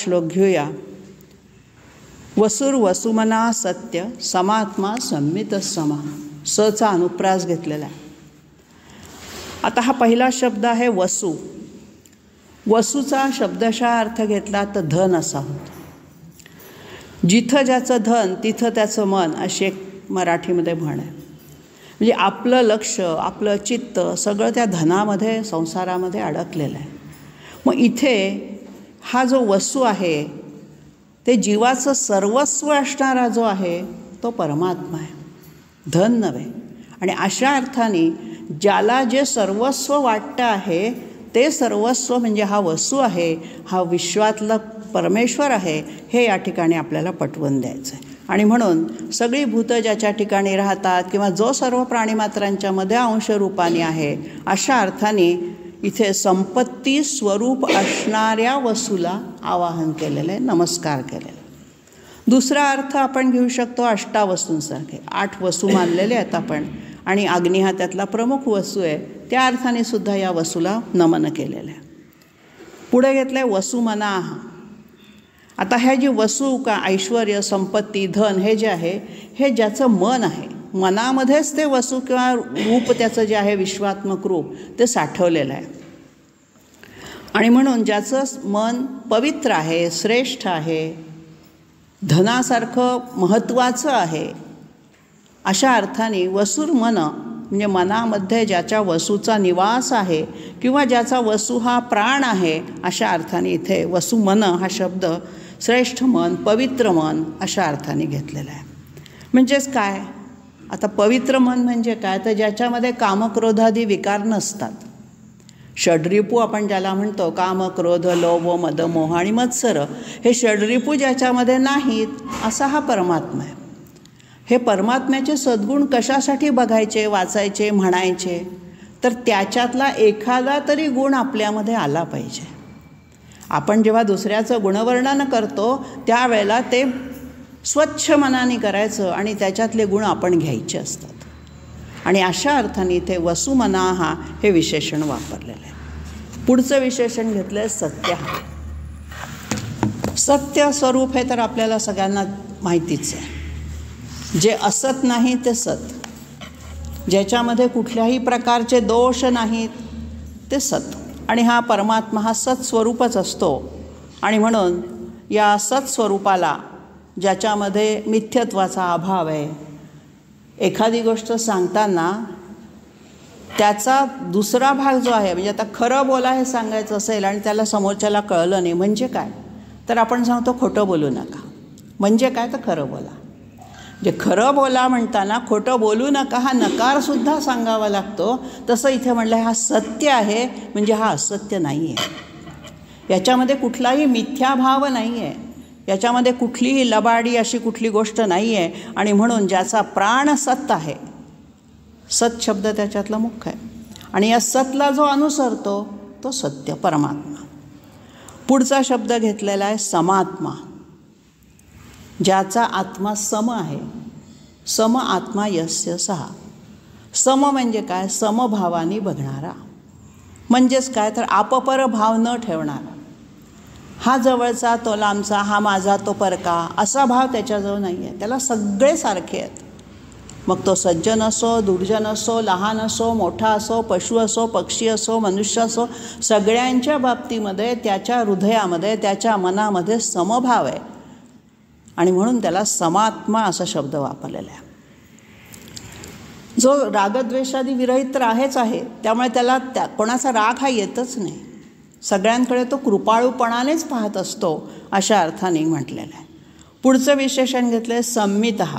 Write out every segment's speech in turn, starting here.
श्लोक घेऊया. वसुर वसुमना सत्य समात्मा संमित समा. सचा अनुप्रास घेतलेला आहे. आता हा पहिला शब्द आहे वसू. वसूचा शब्दशः अर्थ घेतला तर धन असा होतो. जिथं ज्याचं धन तिथं त्याचं मन, अशी एक मराठीमध्ये म्हण आहे. म्हणजे आपलं लक्ष, आपलं चित्त सगळं त्या धनामध्ये, संसारामध्ये अडकलेलं आहे. मग इथे हा जो वसू आहे ते जीवाचं सर्वस्व असणारा जो आहे तो परमात्मा आहे, धन नव्हे. आणि अशा अर्थाने ज्याला जे सर्वस्व वाटतं आहे ते सर्वस्व म्हणजे हा वसू आहे, हा विश्वातला परमेश्वर आहे, हे या ठिकाणी आपल्याला पटवून द्यायचं आहे. आणि म्हणून सगळी भूतं ज्याच्या ठिकाणी राहतात किंवा जो सर्व प्राणीमात्रांच्यामध्ये अंशरूपाने आहे, अशा अर्थाने इथे संपत्ती स्वरूप असणाऱ्या वसूला आवाहन केलेलं आहे, नमस्कार केलेला आहे. दुसरा अर्थ आपण घेऊ शकतो अष्टावसूंसारखे. 8 वसू मानलेले आहेत आपण, आणि अग्नी हा त्यातला प्रमुख वसू आहे. त्या अर्थाने सुद्धा या वसूला नमन केलेलं आहे. पुढे घेतलं आहे वसुमनाः. आता ह्या जी वसू का ऐश्वर, संपत्ती, धन हे जे आहे हे ज्याचं मन आहे, मनामध्येच ते वसू किंवा रूप त्याचं जे आहे विश्वात्मक रूप ते साठवलेलं आहे. आणि म्हणून ज्याचं मन पवित्र आहे, श्रेष्ठ आहे, धनासारखं महत्त्वाचं आहे, अशा अर्थाने वसूर मन म्हणजे मनामध्ये ज्याच्या वसूचा निवास आहे किंवा ज्याचा वसू हा प्राण आहे, अशा अर्थाने इथे वसुमन हा शब्द श्रेष्ठ मन, पवित्र मन अशा अर्थाने घेतलेला आहे. म्हणजेच काय, आता पवित्र मन म्हणजे काय, तर ज्याच्यामध्ये कामक्रोधादी विकार नसतात. षड्रिपू आपण ज्याला म्हणतो, काम, क्रोध, लोभ, मद, मोह आणि मत्सर, हे षड्रिपू ज्याच्यामध्ये नाहीत असा हा परमात्मा आहे. हे परमात्म्याचे सद्गुण कशासाठी बघायचे, वाचायचे, म्हणायचे, तर त्याच्यातला एखादा तरी गुण आपल्यामध्ये आला पाहिजे. आपण जेव्हा दुसऱ्याचं गुणवर्णन करतो त्यावेळेला ते स्वच्छ मनाने करायचं आणि त्याच्यातले गुण आपण घ्यायचे असतात. आणि अशा अर्थाने इथे वसुमनाः हे विशेषण वापरलेलं आहे. पुढचं विशेषण घेतलं आहे सत्य. सत्य स्वरूप हे तर आपल्याला सगळ्यांना माहितीच आहे. जे असत नाही ते सत, ज्याच्यामध्ये कुठल्याही प्रकारचे दोष नाहीत ते सत. आणि हा परमात्मा हा सत्स्वरूपच असतो. आणि म्हणून या सत्स्वरूपाला ज्याच्यामध्ये मिथ्यत्वाचा अभाव आहे, एखादी गोष्ट सांगताना त्याचा दुसरा भाग जो आहे, म्हणजे आता खरं बोला हे सांगायचं असेल आणि त्याला समोरच्याला कळलं नाही म्हणजे काय, तर आपण सांगतो खोटं बोलू नका. म्हणजे काय, तर खरं बोला. जे खरं बोला म्हणताना खोटं बोलू नका हा नकारसुद्धा सांगावा लागतो. तसं इथे म्हणलं हा सत्य आहे म्हणजे हा असत्य नाही आहे. याच्यामध्ये कुठलाही मिथ्याभाव नाही आहे, याच्यामध्ये कुठलीही लबाडी अशी कुठली गोष्ट नाही आहे. आणि म्हणून ज्याचा प्राण सत आहे, सत शब्द त्याच्यातला मुख्य आहे, आणि या सतला जो अनुसरतो तो सत्य परमात्मा. पुढचा शब्द घेतलेला आहे समात्मा. ज्याचा आत्मा सम आहे, सम आत्मा यस्य सहा. सम म्हणजे काय, समभावाने बघणारा. म्हणजेच काय, तर आपपर भाव न ठेवणारा. हा जवळचा तो लांबचा, हा माझा तो परका असा भाव त्याच्याजवळ नाही आहे. त्याला सगळे सारखे आहेत. मग तो सज्जन असो, दुर्जन असो, लहान असो, मोठा असो, पशु असो, पक्षी असो, मनुष्य असो, सगळ्यांच्या बाबतीमध्ये त्याच्या हृदयामध्ये, त्याच्या मनामध्ये समभाव आहे. आणि म्हणून त्याला समात्मा असा शब्द वापरलेला आहे. जो रागद्वेषादी विरहित तर आहेच आहे, त्यामुळे त्याला कोणाचा राग हा येतच नाही. सगळ्यांकडे तो कृपाळूपणानेच पाहत असतो, अशा अर्थाने म्हटलेलं आहे. पुढचं विशेषण घेतलं आहे संमितः.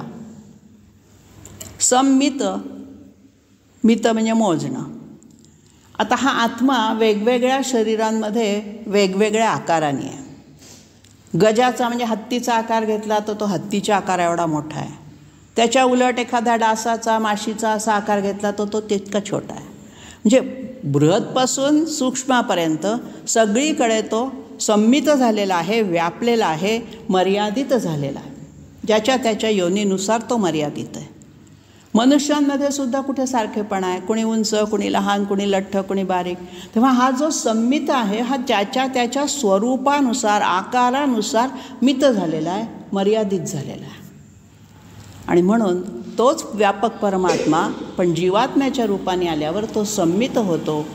संमित, मित म्हणजे मोजणं. आता हा आत्मा वेगवेगळ्या शरीरांमध्ये वेगवेगळ्या आकाराने आहे. गजाचा म्हणजे हत्तीचा आकार घेतला तर तो हत्तीच्या आकार एवढा मोठा आहे. त्याच्या उलट एखाद्या डासाचा, माशीचा असा आकार घेतला तर तो तितका छोटा आहे. म्हणजे बृहत्पासून सूक्ष्मापर्यंत सगळीकडे तो संमित झालेला आहे, व्यापलेला आहे, मर्यादित झालेला आहे. ज्याच्या त्याच्या योनीनुसार तो मर्यादित आहे. मनुष्यांमध्ये सुद्धा कुठे सारखेपणा आहे, कुणी उंच, कुणी लहान, कुणी लठ्ठ, कुणी बारीक. तेव्हा हा जो संमित आहे हा त्याच्या स्वरूपानुसार, आकारानुसार मित झालेला आहे, मर्यादित झालेला आहे. आणि म्हणून तोच व्यापक परमात्मा पण जीवात्म्याच्या रूपाने आल्यावर तो संमित होतो,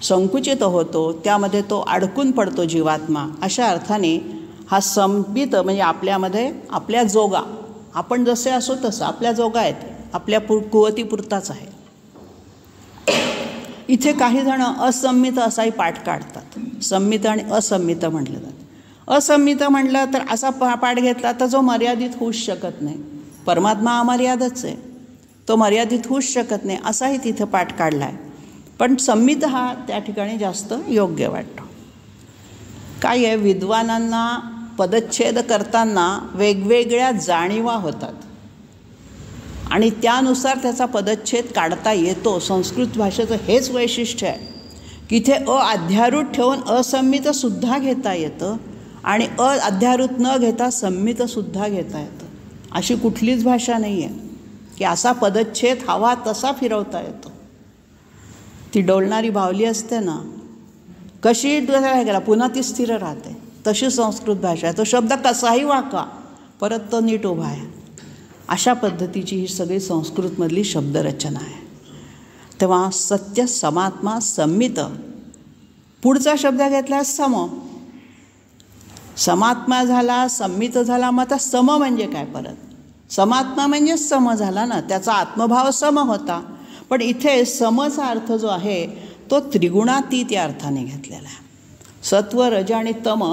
संकुचित होतो, त्यामध्ये तो अडकून पडतो जीवात्मा. अशा अर्थाने हा संमित म्हणजे आपल्यामध्ये आपल्या जोगा, आपण जसे असो तसं आपल्या जोगा आहेत, आपल्या कुवतीपुरताच आहे. इथे काही जण असंमित असाही पाठ काढतात. संमित आणि असंमित म्हटलं जातं. असंमित म्हटलं तर असा पाठ घेतला तर जो मर्यादित होऊच शकत नाही. परमात्मा अमर्यादच आहे, तो मर्यादित होऊच शकत नाही असाही तिथं पाठ काढला आहे. पण संमित हा त्या ठिकाणी जास्त योग्य वाटतो. काय आहे, विद्वानांना पदच्छेद करताना वेगवेगळ्या जाणीवा होतात आणि त्यानुसार त्याचा पदच्छेद काढता येतो. संस्कृत भाषेचं हेच वैशिष्ट्य आहे की इथे अध्यारूढ ठेवून असंमितसुद्धा घेता येतं आणि अध्यारूढ न घेता संमितसुद्धा घेता येतं. अशी कुठलीच भाषा नाही आहे की असा पदच्छेद हवा तसा फिरवता येतो. ती डोलणारी बावली असते ना, कशी गेला पुन्हा ती स्थिर राहते, तशी संस्कृत भाषा आहे. तो शब्द कसाही वाका परत तो नीट उभा आहे. अशा पद्धतीची ही सगळी संस्कृतमधली शब्दरचना आहे. तेव्हा सत्य, समात्मा, संमित. पुढचा शब्द घेतला सम. समात्मा झाला, संमित झाला, मग आता सम म्हणजे काय? परत समात्मा म्हणजे सम झाला ना, त्याचा आत्मभाव सम होता. पण इथे समचा अर्थ जो आहे तो त्रिगुणातीत या अर्थाने घेतलेला आहे. सत्व, रज आणि तम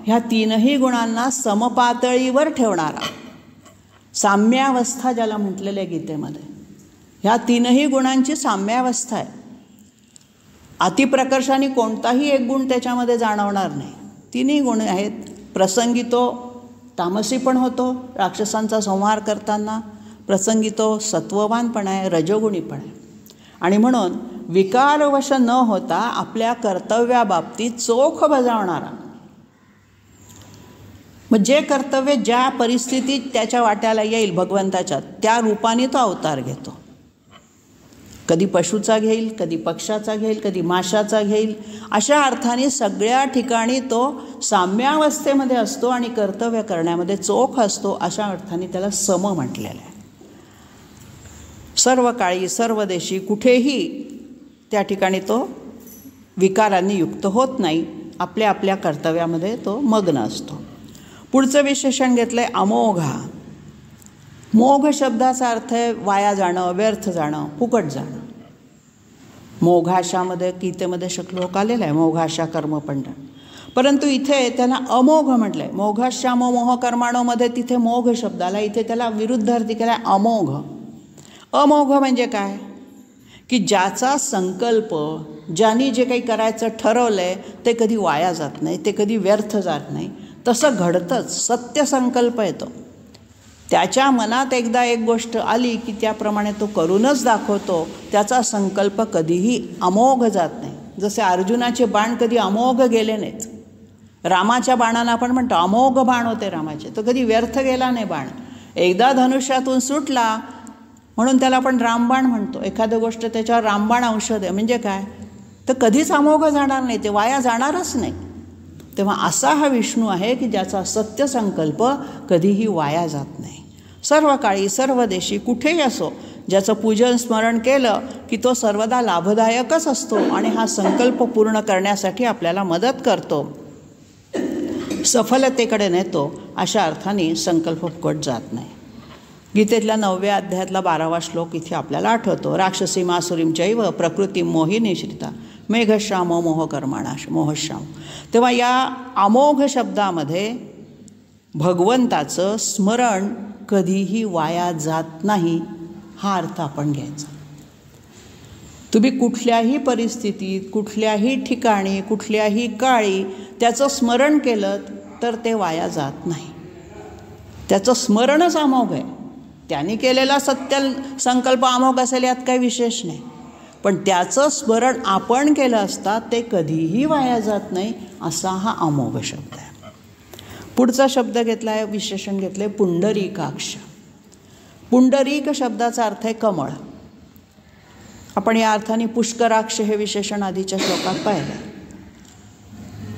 ह्या तीनही गुणांना समपातळीवर ठेवणारा, साम्यावस्था ज्याला म्हटलेलं आहे गीतेमध्ये, ह्या तीनही गुणांची साम्यावस्था आहे. अतिप्रकर्षाने कोणताही एक गुण त्याच्यामध्ये जाणवणार नाही. तिन्ही गुण आहेत. प्रसंगी तो तामसी पण होतो राक्षसांचा संहार करताना, प्रसंगी तो सत्ववान पण आहे, रजोगुणी पण आहे. आणि म्हणून विकारवश न होता आपल्या कर्तव्याबाबतीत चोख बजावणारा, मग जे कर्तव्य ज्या परिस्थितीत त्याच्या वाट्याला येईल भगवंताच्या, त्या रूपाने तो अवतार घेतो. कधी पशुचा घेईल, कधी पक्षाचा घेईल, कधी माशाचा घेईल. अशा अर्थाने सगळ्या ठिकाणी तो साम्यावस्थेमध्ये असतो आणि कर्तव्य करण्यामध्ये चोख असतो. अशा अर्थाने त्याला सम म्हटलेलं आहे. सर्व काळी, सर्व देशी, कुठेही त्या ठिकाणी तो विकारांनी युक्त होत नाही. आपल्या आपल्या कर्तव्यामध्ये तो मग्न असतो. पुढचं विशेषण घेतलं आहे अमोघा. मोघ शब्दाचा अर्थ आहे वाया जाणं, व्यर्थ जाणं, फुकट जाणं. मोघाशामध्ये गीतेमध्ये श्लोक आलेला आहे, मोघाशा कर्मपंड. परंतु इथे त्याला अमोघ म्हटलं आहे. मोघाश्यामो मोह कर्माणोमध्ये तिथे मोघ शब्दाला, इथे त्याला विरुद्ध अर्थ केला आहे अमोघ. अमोघ म्हणजे काय की ज्याचा संकल्प, ज्यांनी जे काही करायचं ठरवलं आहे ते कधी वाया जात नाही, ते कधी व्यर्थ जात नाही. तसं घडतंच. सत्य संकल्प येतो. त्याच्या मनात एकदा एक गोष्ट आली की त्याप्रमाणे तो करूनच दाखवतो. त्याचा संकल्प कधीही अमोघ जात नाही. जसे अर्जुनाचे बाण कधी अमोघ गेले नाहीत. रामाच्या बाणांना आपण म्हणतो अमोघ बाण होते रामाचे, तो कधी व्यर्थ गेला नाही बाण. एकदा धनुष्यातून सुटला म्हणून त्याला आपण रामबाण म्हणतो. एखादी गोष्ट त्याच्यावर रामबाण औषध आहे म्हणजे काय, तर कधीच अमोघ जाणार नाही, ते वाया जाणारच नाही. तेव्हा असा हा विष्णू आहे की ज्याचा सत्य संकल्प कधीही वाया जात नाही. सर्व काळी, सर्व देशी, कुठेही असो, ज्याचं पूजन स्मरण केलं की तो सर्वदा लाभदायकच असतो आणि हा संकल्प पूर्ण करण्यासाठी आपल्याला मदत करतो, सफलतेकडे नेतो. अशा अर्थाने संकल्प फुकट जात नाही. गीतेतल्या 9व्या अध्यायातला 12वा श्लोक इथे आपल्याला आठवतो. राक्षसी मासुरीम चैव प्रकृती मोहिनी श्रिता मेघश्याम मोह कर्माणाश मोहश्याम. तेव्हा या अमोघ शब्दामध्ये भगवंताचं स्मरण कधीही वाया जात नाही हा अर्थ आपण घ्यायचा. तुम्ही कुठल्याही परिस्थितीत, कुठल्याही ठिकाणी, कुठल्याही काळी त्याचं स्मरण केलं तर ते वाया जात नाही. त्याचं स्मरणच अमोघ आहे. त्यांनी केलेला सत्य संकल्प अमोघ असेल यात काही विशेष नाही, पण त्याचं स्मरण आपण केलं असता ते कधीही वाया जात नाही. असा हा अमोघ शब्द आहे. पुढचा शब्द घेतला आहे, विशेषण घेतलं आहे पुंडरीकाक्ष. पुंडरीक शब्दाचा अर्थ आहे कमळ. आपण या अर्थाने पुष्कराक्ष हे विशेषण आधीच्या श्लोकात पाहिलं.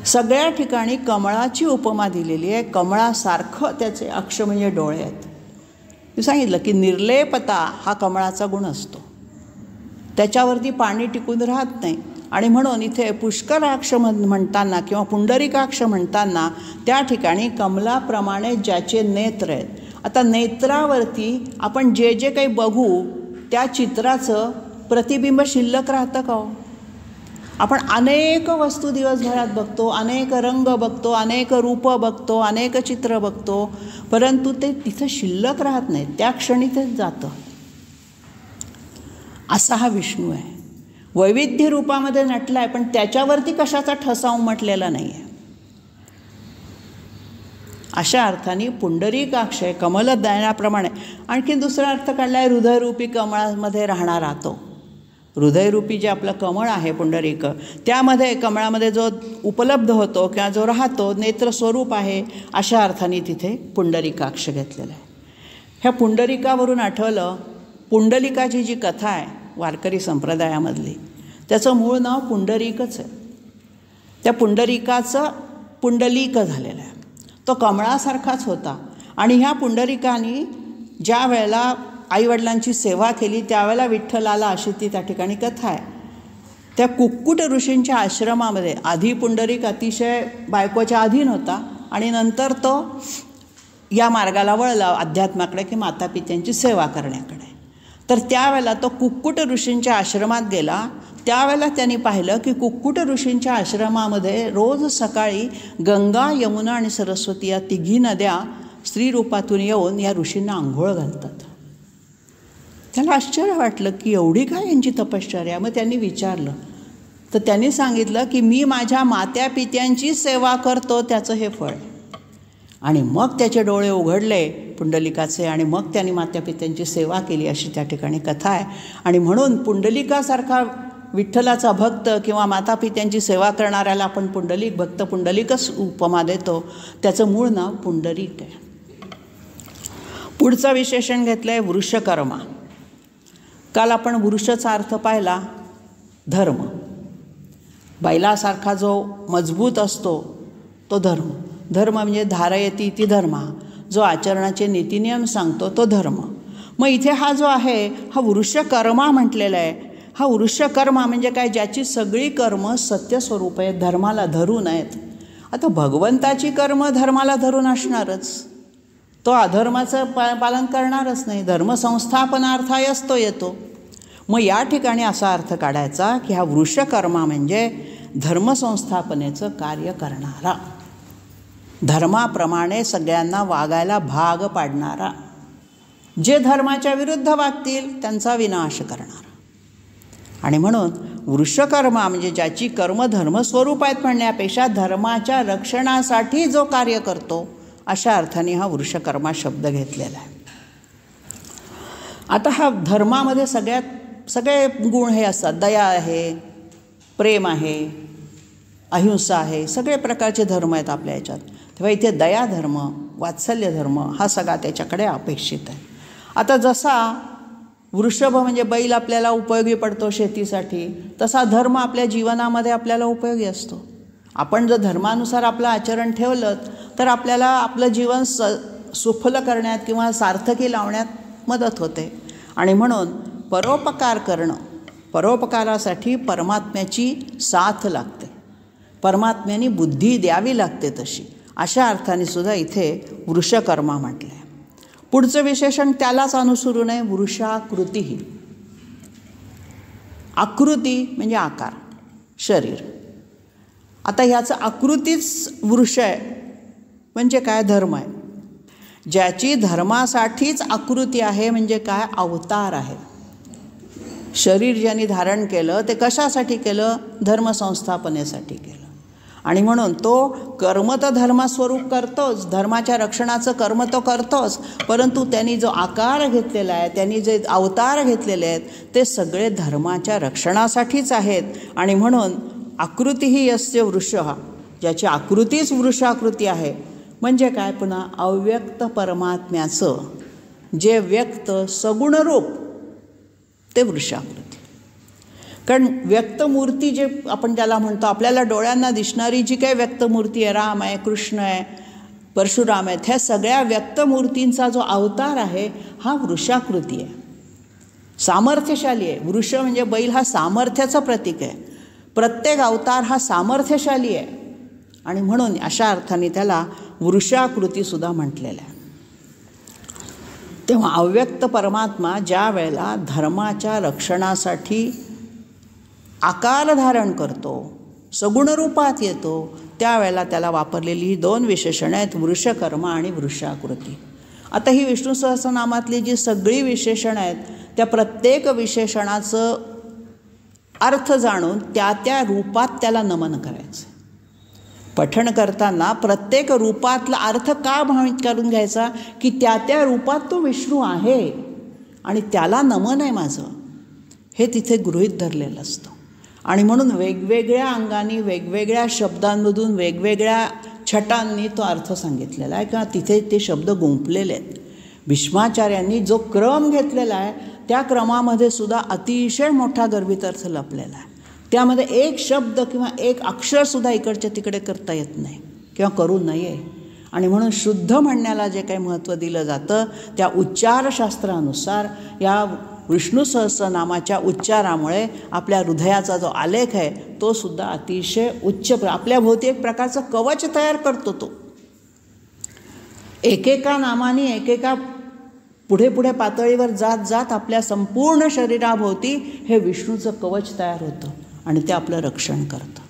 सगळ्या ठिकाणी कमळाची उपमा दिलेली आहे. कमळासारखं त्याचे अक्ष म्हणजे डोळे आहेत. मी सांगितलं की निर्लेपता हा कमळाचा गुण असतो, त्याच्यावरती पाणी टिकून राहत नाही. आणि म्हणून इथे पुष्कराक्ष म्हणताना किंवा पुंडरीकाक्ष म्हणताना त्या ठिकाणी कमलाप्रमाणे ज्याचे नेत्र आहेत. आता नेत्रावरती आपण जे जे काही बघू त्या चित्राचं प्रतिबिंब शिल्लक राहतं का हो? आपण अनेक वस्तू दिवसभरात बघतो, अनेक रंग बघतो, अनेक रूपं बघतो, अनेक चित्र बघतो, परंतु ते तिथं शिल्लक राहत नाही, त्या क्षणी तेच जातं. असा हा विष्णू आहे. वैविध्य रूपामध्ये नटला आहे, पण त्याच्यावरती कशाचा ठसा उमटलेला नाही आहे. अशा अर्थाने पुंडरीकाक्ष आहे, कमलदयनाप्रमाणे. आणखी दुसरा अर्थ काढला आहे हृदयरूपी कमळामध्ये राहणारा तो. हृदयरूपी जे आपलं कमळ आहे पुंडरीक, त्यामध्ये कमळामध्ये जो उपलब्ध होतो किंवा जो राहतो नेत्रस्वरूप आहे, अशा अर्थाने तिथे पुंडरीकाक्ष घेतलेला आहे. ह्या पुंडरिकावरून आठवलं, पुंडलिकाची जी कथा आहे वारकरी संप्रदायामधली, त्याचं मूळ नाव पुंडरीकच आहे. त्या पुंडरिकाचं पुंडलिक झालेलं आहे. तो कमळासारखाच होता. आणि ह्या पुंडरिकाने ज्या वेळेला आईवडिलांची सेवा केली त्यावेळेला विठ्ठल आला, अशी ती त्या ठिकाणी कथा आहे. त्या कुक्कुट ऋषींच्या आश्रमामध्ये आधी पुंडरीक अतिशय बायकोच्या अधीन होता आणि नंतर तो या मार्गाला वळला अध्यात्माकडे की मातापित्यांची सेवा करण्याकडे. तर त्यावेळेला तो कुक्कुट ऋषींच्या आश्रमात गेला. त्यावेळेला त्यांनी पाहिलं की कुक्कुट ऋषींच्या आश्रमामध्ये रोज सकाळी गंगा, यमुना आणि सरस्वती या तिघी नद्या स्त्रीरूपातून येऊन या ऋषींना आंघोळ घालतात. त्याला आश्चर्य वाटलं की एवढी काय यांची तपश्चर्या. मग त्यांनी विचारलं, तर त्यांनी सांगितलं की मी माझ्या मात्यापित्यांची सेवा करतो, त्याचं हे फळ. आणि मग त्याचे डोळे उघडले पुंडलिकाचे आणि मग त्यांनी मात्यापित्यांची सेवा केली, अशी त्या ठिकाणी कथा आहे. आणि म्हणून पुंडलिकासारखा विठ्ठलाचा भक्त किंवा मातापित्यांची सेवा करणाऱ्याला आपण पुंडलिक भक्त, पुंडलिकच उपमा देतो. त्याचं मूळ नाव पुंडरीक आहे. पुढचं विशेषण घेतलं आहे वृषकर्मा. काल आपण वृषचा अर्थ पाहिला धर्म. बैलासारखा जो मजबूत असतो तो धर्म. धर्म म्हणजे धारयती इति धर्मा, जो आचरणाचे नीतिनियम सांगतो तो धर्म. मग इथे हा जो आहे हा वृषकर्मा म्हटलेला आहे. हा वृषकर्मा म्हणजे काय, ज्याची सगळी कर्म सत्यस्वरूप आहेत, धर्माला धरून आहेत. आता भगवंताची कर्म धर्माला धरून असणारच, तो अधर्माचं पालन करणारच नाही. धर्मसंस्थापनार्थायच तो येतो. मग या ठिकाणी असा अर्थ काढायचा की हा वृषकर्मा म्हणजे धर्मसंस्थापनेचं कार्य करणारा, धर्माप्रमाणे सगळ्यांना वागायला भाग पाडणारा, जे धर्माच्या विरुद्ध वागतील त्यांचा विनाश करणारा. आणि म्हणून वृषकर्मा म्हणजे ज्याची कर्म धर्मस्वरूप आहेत म्हणण्यापेक्षा धर्माच्या रक्षणासाठी जो कार्य करतो, अशा अर्थाने हा वृषकर्मा शब्द घेतलेला आहे. आता हा धर्मामध्ये सगळे गुण हे असतात. दया आहे, प्रेम आहे, अहिंसा आहे, सगळे प्रकारचे धर्म आहेत आपल्या ह्याच्यात. तेव्हा इथे दया धर्म, वात्सल्य धर्म हा सगळा त्याच्याकडे अपेक्षित आहे. आता जसा वृषभ म्हणजे बैल आपल्याला उपयोगी पडतो शेतीसाठी, तसा धर्म आपल्या जीवनामध्ये आपल्याला उपयोगी असतो. आपण जर धर्मानुसार आपलं आचरण ठेवलं तर आपल्याला आपलं जीवन सुफल करण्यात किंवा सार्थकी लावण्यात मदत होते. आणि म्हणून परोपकार करणं, परोपकारासाठी परमात्म्याची साथ लागते, परमात्म्याने बुद्धी द्यावी लागते तशी. अशा अर्थाने सुद्धा इथे वृषकर्मा म्हटलं आहे. पुढचं विशेषण त्यालाच अनुसरून आहे वृषाकृती. आकृती म्हणजे आकार, शरीर. आता ह्याचं आकृतीच वृष आहे म्हणजे काय, धर्म आहे. ज्याची धर्मासाठीच आकृती आहे म्हणजे काय, अवतार आहे. शरीर ज्यांनी धारण केलं ते कशासाठी केलं, धर्मसंस्थापनेसाठी केलं. आणि म्हणून तो कर्म तर धर्मस्वरूप करतोच, धर्माच्या रक्षणाचं कर्म तो करतोच, परंतु त्यांनी जो आकार घेतलेला आहे, त्यांनी जे अवतार घेतलेले आहेत ते सगळे धर्माच्या रक्षणासाठीच आहेत. आणि म्हणून आकृतीही यस्य वृषः, ज्याची आकृतीच वृषाकृती आहे म्हणजे काय, पुन्हा अव्यक्त परमात्म्याचं जे व्यक्त सगुण रूप ते वृषाकृती. कारण व्यक्तमूर्ती जे आपण ज्याला म्हणतो, आपल्याला डोळ्यांना दिसणारी जी काही व्यक्तमूर्ती आहे, राम आहे, कृष्ण आहे, परशुराम आहेत, ह्या सगळ्या व्यक्तमूर्तींचा जो अवतार आहे हा वृषाकृती आहे, सामर्थ्यशाली आहे. वृष म्हणजे बैल हा सामर्थ्याचं प्रतीक आहे. प्रत्येक अवतार हा सामर्थ्यशाली आहे आणि म्हणून अशा अर्थाने त्याला वृषाकृतीसुद्धा म्हटलेलं आहे. तेव्हा अव्यक्त परमात्मा ज्या वेळेला धर्माच्या रक्षणासाठी आकार धारण करतो, सगुण रूपात येतो, त्यावेळेला त्याला वापरलेली ही 2 विशेषणं आहेत, वृषकर्मा आणि वृषाकृती. आता ही विष्णू सहस्रनामातली जी सगळी विशेषणं आहेत त्या प्रत्येक विशेषणाचं अर्थ जाणून त्या त्या रूपात त्याला नमन करायचं. पठण करताना प्रत्येक रूपातला अर्थ का भावित करून घ्यायचा की त्या त्या रूपात तो विष्णू आहे आणि त्याला नमन आहे माझं, हे तिथे गृहीत धरलेलं असतं. आणि म्हणून वेगवेगळ्या अंगांनी, वेगवेगळ्या शब्दांमधून, वेगवेगळ्या छटांनी तो अर्थ सांगितलेला आहे किंवा तिथे ते शब्द गुंफलेले आहेत. भीष्माचार्यांनी जो क्रम घेतलेला आहे त्या क्रमामध्ये सुद्धा अतिशय मोठा गर्भित अर्थ लपलेला आहे. त्यामध्ये एक शब्द किंवा एक अक्षरसुद्धा इकडच्या तिकडे करता येत नाही किंवा करू नये. आणि म्हणून शुद्ध म्हणण्याला जे काही महत्त्व दिलं जातं त्या उच्चारशास्त्रानुसार या विष्णू सहस्रनामाच्या उच्चारामुळे आपल्या हृदयाचा जो आलेख आहे तो सुद्धा अतिशय उच्च, आपल्या भोवती एक प्रकारचं कवच तयार करतो. तो एकेका नामाने एकेका पुढे पुढे पातळीवर जात जात आपल्या संपूर्ण शरीराभोवती हे विष्णूचं कवच तयार होतं आणि ते आपलं रक्षण करतं.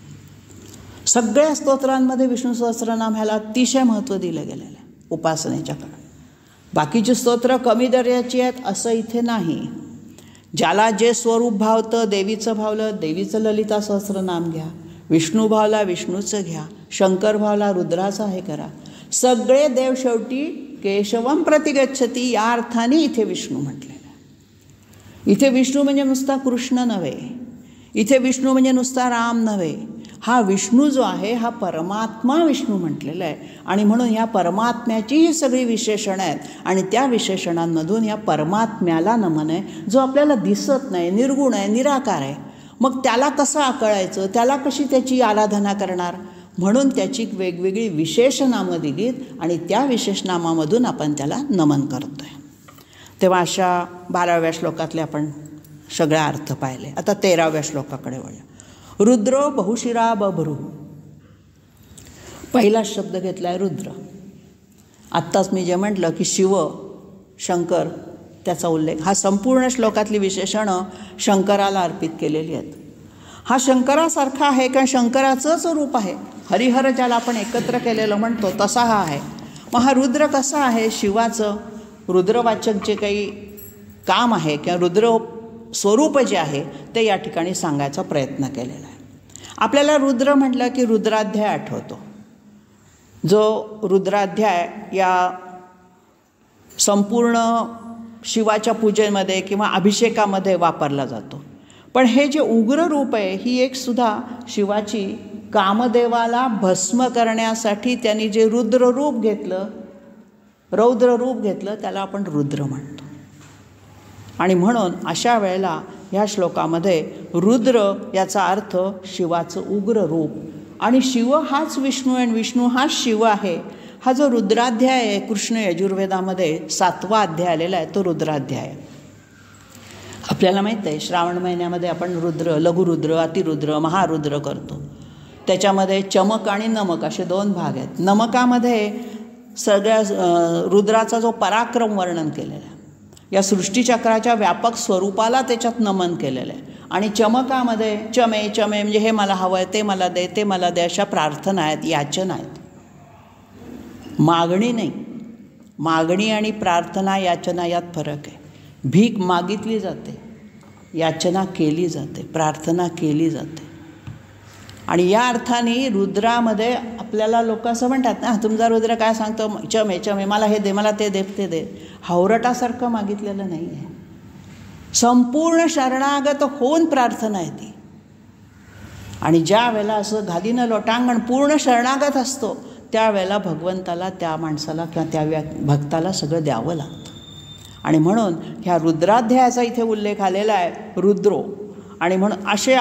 सगळ्या स्तोत्रांमध्ये विष्णू सहस्रनाम ह्याला अतिशय महत्त्व दिलं गेलेलं आहे उपासनेच्या काळात. बाकीची स्तोत्र कमी दर्जाची आहेत असं इथे नाही. ज्याला जे स्वरूप भावतं, देवीचं भावलं देवीचं ललिता सहस्रनाम घ्या, विष्णू भावला विष्णूचं घ्या, शंकर भावला रुद्राचा हे करा. सगळे देव शेवटी केशवम प्रतिगच्छती या अर्थाने इथे विष्णू म्हटलेलं आहे. इथे विष्णू म्हणजे नुसता कृष्ण नव्हे, इथे विष्णू म्हणजे नुसता राम नव्हे, हा विष्णू जो आहे हा परमात्मा विष्णू म्हटलेला आहे. आणि म्हणून ह्या परमात्म्याची ही सगळी विशेषणं आहेत आणि त्या विशेषणांमधून या परमात्म्याला नमन आहे, जो आपल्याला दिसत नाही, निर्गुण आहे, निराकार आहे. मग त्याला कसं आकळायचं, त्याला कशी त्याची आराधना करणार, म्हणून त्याची वेगवेगळी विशेषनामं दिलीत आणि त्या विशेषनामामधून आपण त्याला नमन करतो आहे. तेव्हा अशा 12व्या श्लोकातले आपण सगळा अर्थ पाहिले. आता 13व्या श्लोकाकडे वळूया. रुद्रो बहुशिरा बभ्रू. पहिला शब्द घेतला आहे रुद्र. आत्ताच मी जे म्हटलं की शिव, शंकर त्याचा उल्लेख, हा संपूर्ण श्लोकातली विशेषणं शंकराला अर्पित केलेली आहेत. हा शंकरासारखा आहे कारण शंकराचंच रूप आहे. हरिहर ज्याला आपण एकत्र केलेलं म्हणतो तसा हा आहे. मग हा रुद्र कसा आहे, शिवाचं रुद्रवाचक जे काही काम आहे किंवा रुद्र स्वरूप जे आहे ते या ठिकाणी सांगायचा प्रयत्न केलेला आहे. आपल्याला रुद्र म्हटलं की रुद्राध्याय आठवतो, जो रुद्राध्याय या संपूर्ण शिवाच्या पूजेमध्ये किंवा अभिषेकामध्ये वापरला जातो. पण हे जे उग्र रूप आहे ही एक सुद्धा शिवाची कामदेवाला भस्म करण्यासाठी त्यांनी जे रुद्र रूप घेतलं, रौद्र रूप घेतलं, त्याला आपण रुद्र म्हणतो. आणि म्हणून अशा वेळेला ह्या श्लोकामध्ये रुद्र याचा अर्थ शिवाचं उग्र रूप, आणि शिव हाच विष्णू आणि विष्णू हाच शिव आहे. हा जो रुद्राध्याय आहे कृष्ण यजुर्वेदामध्ये 7वा अध्याय आलेला आहे तो रुद्राध्याय. आपल्याला माहीत आहे श्रावण महिन्यामध्ये आपण रुद्र, लघुरुद्र, अतिरुद्र, महारुद्र करतो. त्याच्यामध्ये चमक आणि नमक असे 2 भाग आहेत. नमकामध्ये सगळ्या रुद्राचा जो पराक्रम वर्णन केलेला आहे, या सृष्टीचक्राच्या व्यापक स्वरूपाला त्याच्यात नमन केलेलं आहे. आणि चमकामध्ये चमे चमे म्हणजे हे मला हवं आहे, ते मला दे, ते मला दे, अशा प्रार्थना आहेत, याचना आहेत. मागणी नाही. मागणी आणि प्रार्थना, याचना यात फरक आहे. भीक मागितली जाते, याचना केली जाते, प्रार्थना केली जाते. आणि या अर्थाने रुद्रामध्ये आपल्याला लोक असं म्हणतात ना, तुमचा रुद्र काय सांगतो, चमे चमे मला हे दे, मला ते दे, ते दे. हावरटासारखं मागितलेलं नाही आहे. संपूर्ण शरणागत होऊन प्रार्थना आहे ती. आणि ज्या वेळेला असं घालीनं लोटांगण पूर्ण शरणागत असतो त्यावेळेला भगवंताला, त्या माणसाला किंवा त्या भक्ताला सगळं द्यावं लागतं. आणि म्हणून ह्या रुद्राध्यायाचा इथे उल्लेख आलेला आहे, रुद्रो. आणि म्हणून असे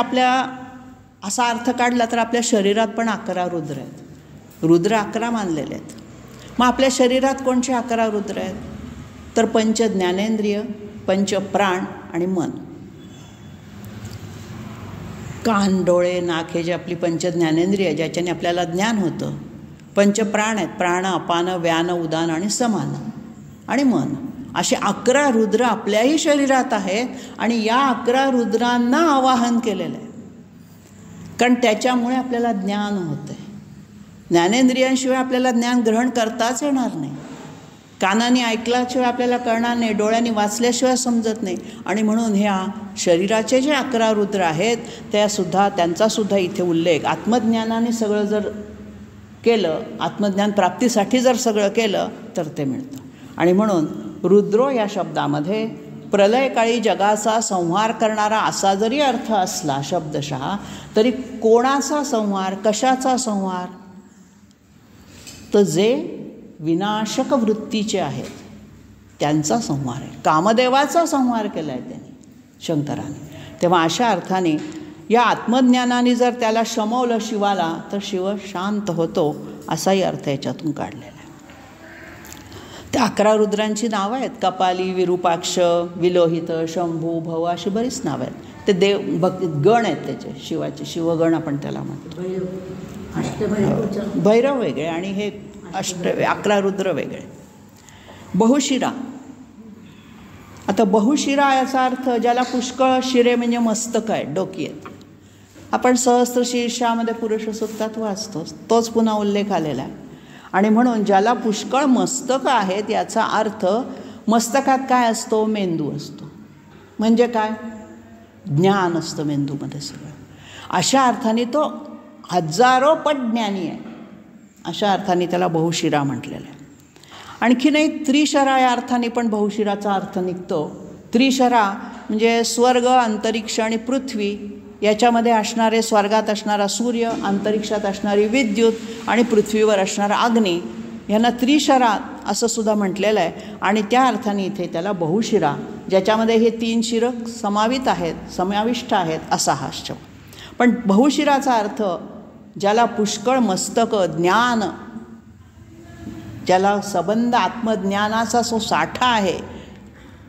असा अर्थ काढला तर आपल्या शरीरात पण 11 रुद्र आहेत. रुद्र 11 मानलेले आहेत. मग आपल्या शरीरात कोणचे 11 रुद्र आहेत? तर पंच ज्ञानेंद्रिय, पंच प्राण आणि मन. कान, डोळे, नाक हे जे आपली पंच ज्ञानेंद्रिय ज्याच्याने आपल्याला ज्ञान होतं. पंच प्राण आहेत, प्राण, अपान, व्यान, उदान आणि समान आणि मन. असे 11 रुद्र आपल्याही शरीरात आहेत आणि या 11 रुद्रांना आवाहन केलेलं आहे. कारण त्याच्यामुळे आपल्याला ज्ञान होतं आहे. ज्ञानेंद्रियांशिवाय आपल्याला ज्ञान ग्रहण करताच येणार नाही. कानाने ऐकल्याशिवाय आपल्याला कळणार नाही, डोळ्यांनी वाचल्याशिवाय समजत नाही. आणि म्हणून ह्या शरीराचे जे 11 रुद्र आहेत त्यांचासुद्धा इथे उल्लेख आत्मज्ञानाने सगळं जर केलं, आत्मज्ञान प्राप्तीसाठी जर सगळं केलं तर ते मिळतं. आणि म्हणून रुद्रो या शब्दामध्ये प्रलयकाळी जगाचा संहार करणारा असा जरी अर्थ असला शब्दशः, तरी कोणाचा संहार, कशाचा संहार? तर जे विनाशक वृत्तीचे आहेत त्यांचा संहार आहे. कामदेवाचा संहार केला आहे त्यांनी, शंकराने. तेव्हा अशा अर्थाने या आत्मज्ञानाने जर त्याला शमवलं शिवाला तर शिव शांत होतो, असाही अर्थ याच्यातून काढलेला आहे. त्या 11 रुद्रांची नावं आहेत, कपाली, विरूपाक्ष, विलोहित, शंभू, भव अशी बरीच नावं आहेत. ते गण आहेत त्याचे, शिवाचे शिवगण आपण त्याला म्हणतो. भैरव वेगळे आणि हे 11 रुद्र वेगळे. बहुशिरा. आता बहुशिरा याचा अर्थ ज्याला पुष्कळ शिरे म्हणजे मस्तक आहे, डोकी आहेत. आपण सहस्त्र शीर्षामध्ये पुरुष सूक्तात वाचतो, तोच पुन्हा उल्लेख आलेला आहे. आणि म्हणून ज्याला पुष्कळ मस्तक आहेत याचा अर्थ मस्तकात काय असतो? मेंदू असतो. म्हणजे काय? ज्ञान असतं मेंदूमध्ये सगळं. अशा अर्थाने तो हजारो पट ज्ञानी आहे. अशा अर्थाने त्याला बहुशिरा म्हटलेलं आहे. आणखीनही त्रिशरा या अर्थाने पण बहुशिराचा अर्थ निघतो. त्रिशरा म्हणजे स्वर्ग, अंतरिक्ष आणि पृथ्वी याच्यामध्ये असणारे, स्वर्गात असणारा सूर्य, अंतरिक्षात असणारी विद्युत आणि पृथ्वीवर असणारा अग्नी, यांना त्रिशरा असं सुद्धा म्हटलेलं आहे. आणि त्या अर्थाने इथे त्याला बहुशिरा, ज्याच्यामध्ये हे 3 शिरं समाविष्ट आहेत असा हा शब्द. पण बहुशिराचा अर्थ ज्याला पुष्कळ मस्तक, ज्ञान, ज्याला संबंध आत्मज्ञानाचा जो साठा आहे,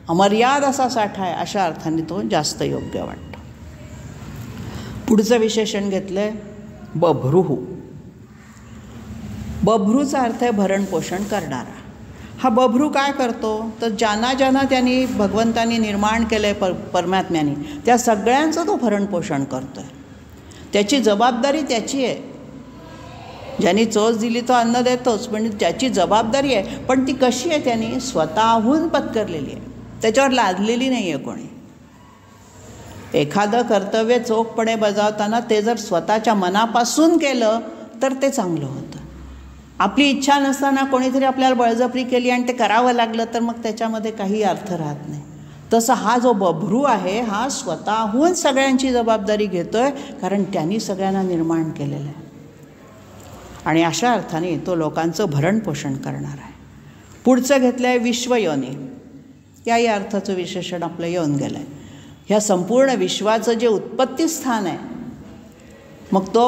अमर्याद असा साठा आहे, अशा अर्थाने तो जास्त योग्य वाटतो. पुढचं विशेषण घेतलं आहे बभ्रुः. बभ्रूचा अर्थ आहे भरणपोषण करणारा. हा बभ्रू काय करतो? तर ज्यांना त्यांनी भगवंतानी निर्माण केलं आहे परमात्म्याने, त्या सगळ्यांचं तो भरणपोषण करतो आहे. त्याची जबाबदारी त्याची आहे. ज्यांनी चोच दिली तो अन्न देतोच, पण त्याची जबाबदारी आहे. पण ती कशी आहे? त्यांनी स्वतःहून पत्करलेली आहे, त्याच्यावर लादलेली नाही आहे कोणी. एखादं कर्तव्य चोखपणे बजावताना ते जर स्वतःच्या मनापासून केलं तर ते चांगलं होतं. आपली इच्छा नसताना कोणीतरी आपल्याला बळजबरी केली आणि ते करावं लागलं तर मग त्याच्यामध्ये काही अर्थ राहत नाही. तसं हा जो बभ्रू आहे हा स्वतःहून सगळ्यांची जबाबदारी घेतो आहे, कारण त्यांनी सगळ्यांना निर्माण केलेलं आहे. आणि अशा अर्थाने तो लोकांचं भरणपोषण करणार आहे. पुढचं घेतलं आहे विश्वयोनी. याही अर्थाचं विशेषण आपलं येऊन गेलं आहे. ह्या संपूर्ण विश्वाचं जे उत्पत्ती स्थान आहे, मग तो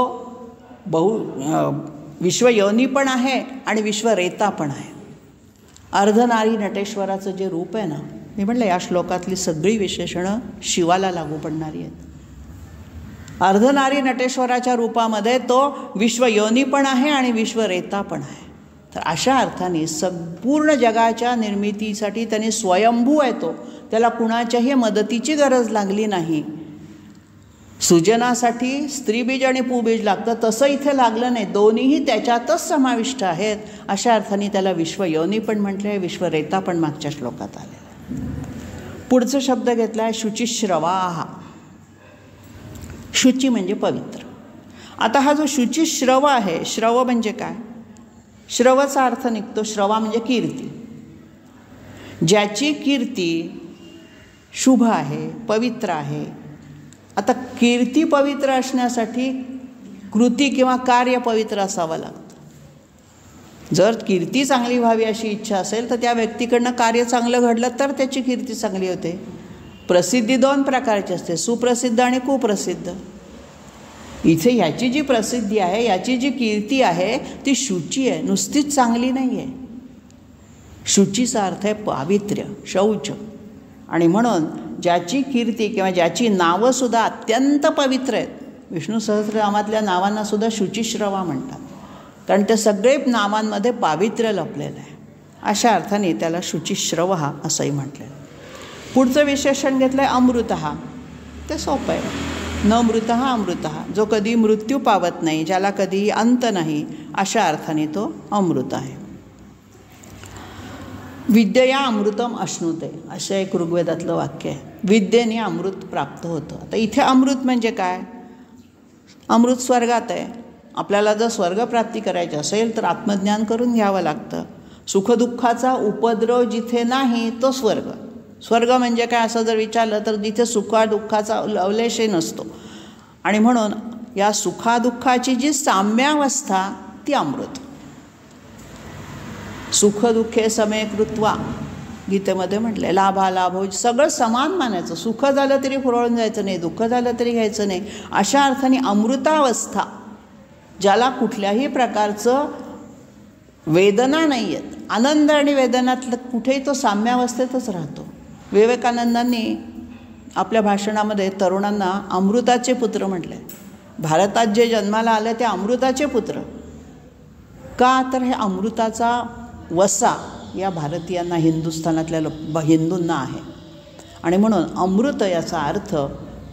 विश्वयोनी पण आहे आणि विश्वरेता पण आहे. अर्धनारी नटेश्वराचं जे रूप आहे ना, मी म्हटलं या श्लोकातली सगळी विशेषणं शिवाला लागू पडणारी आहेत. अर्धनारी नटेश्वराच्या रूपामध्ये तो विश्वयोनी पण आहे आणि विश्वरेता पण आहे. तर अशा अर्थाने संपूर्ण जगाच्या निर्मितीसाठी त्याने स्वयंभू आहे. त्याला कुणाच्याही मदतीची गरज लागली नाही. सृजनासाठी स्त्रीबीज आणि पुबीज लागतं, तसं इथे लागलं नाही. दोन्हीही त्याच्यातच समाविष्ट आहेत. अशा अर्थाने त्याला विश्वयोनी पण म्हटलं आहे, विश्वरेता पण मागच्या श्लोकात आलेला. पुढचा शब्द घेतला आहे शुचिश्रवाः. शुची म्हणजे पवित्र. आता हा जो शुचिश्रव आहे, श्रव म्हणजे काय? श्रवचा अर्थ निघतो, श्रवा म्हणजे कीर्ती. ज्याची कीर्ती शुभ आहे, पवित्र आहे. आता कीर्ती पवित्र असण्यासाठी कृती किंवा कार्य पवित्र असावं लागतं. जर कीर्ती चांगली व्हावी अशी इच्छा असेल तर त्या व्यक्तीकडनं कार्य चांगलं घडलं तर त्याची कीर्ती चांगली होते. प्रसिद्धी 2 प्रकारची असते, सुप्रसिद्ध आणि कुप्रसिद्ध. इथे ह्याची जी प्रसिद्धी आहे, याची जी कीर्ती आहे ती शुची आहे, नुसतीच चांगली नाही आहे. शुचीचा अर्थ आहे पावित्र्य, शौच. आणि म्हणून ज्याची कीर्ती किंवा ज्याची नावंसुद्धा अत्यंत पवित्र आहेत, विष्णू सहस्रनामातल्या नावांनासुद्धा शुचिश्रवा म्हणतात, कारण ते सगळे नावांमध्ये पावित्र्य लपलेलं आहे. अशा अर्थाने त्याला शुचिश्रवः असंही म्हटलेलं. पुढचं विशेषण घेतलं आहे अमृतः. ते सोपं आहे, न मृतः अमृतः, जो कधी मृत्यू पावत नाही, ज्याला कधी अंत नाही, अशा अर्थाने तो अमृत आहे. विद्यया अमृतम अश्नुते असं एक ऋग्वेदातलं वाक्य आहे. विद्येने अमृत प्राप्त होतं. आता इथे अमृत म्हणजे काय? अमृत स्वर्गात आहे. आपल्याला जर स्वर्गप्राप्ती करायची असेल तर आत्मज्ञान करून घ्यावं लागतं. सुखदुःखाचा उपद्रव जिथे नाही तो स्वर्ग. स्वर्ग म्हणजे काय असं जर विचारलं तर जिथे सुखादुःखाचा अवलेशही नसतो. आणि म्हणून या सुखादुःखाची जी साम्यावस्था ती अमृत. सुखदुःखे समे कृत्वा गीतेमध्ये म्हटलं आहे, लाभालाभो सगळं समान मानायचं. सुख झालं तरी हुरळून जायचं नाही, दुःख झालं तरी घ्यायचं नाही. अशा अर्थाने अमृतावस्था, ज्याला कुठल्याही प्रकारचं वेदना नाही आहेत, आनंद आणि वेदनातलं कुठेही तो साम्यावस्थेतच राहतो. विवेकानंदांनी आपल्या भाषणामध्ये तरुणांना अमृताचे पुत्र म्हटले. भारतात जे जन्माला आले ते अमृताचे पुत्र. का? तर हे अमृताचा वसा या भारतीयांना, हिंदुस्थानातल्या हिंदूंना आहे. आणि म्हणून अमृत याचा अर्थ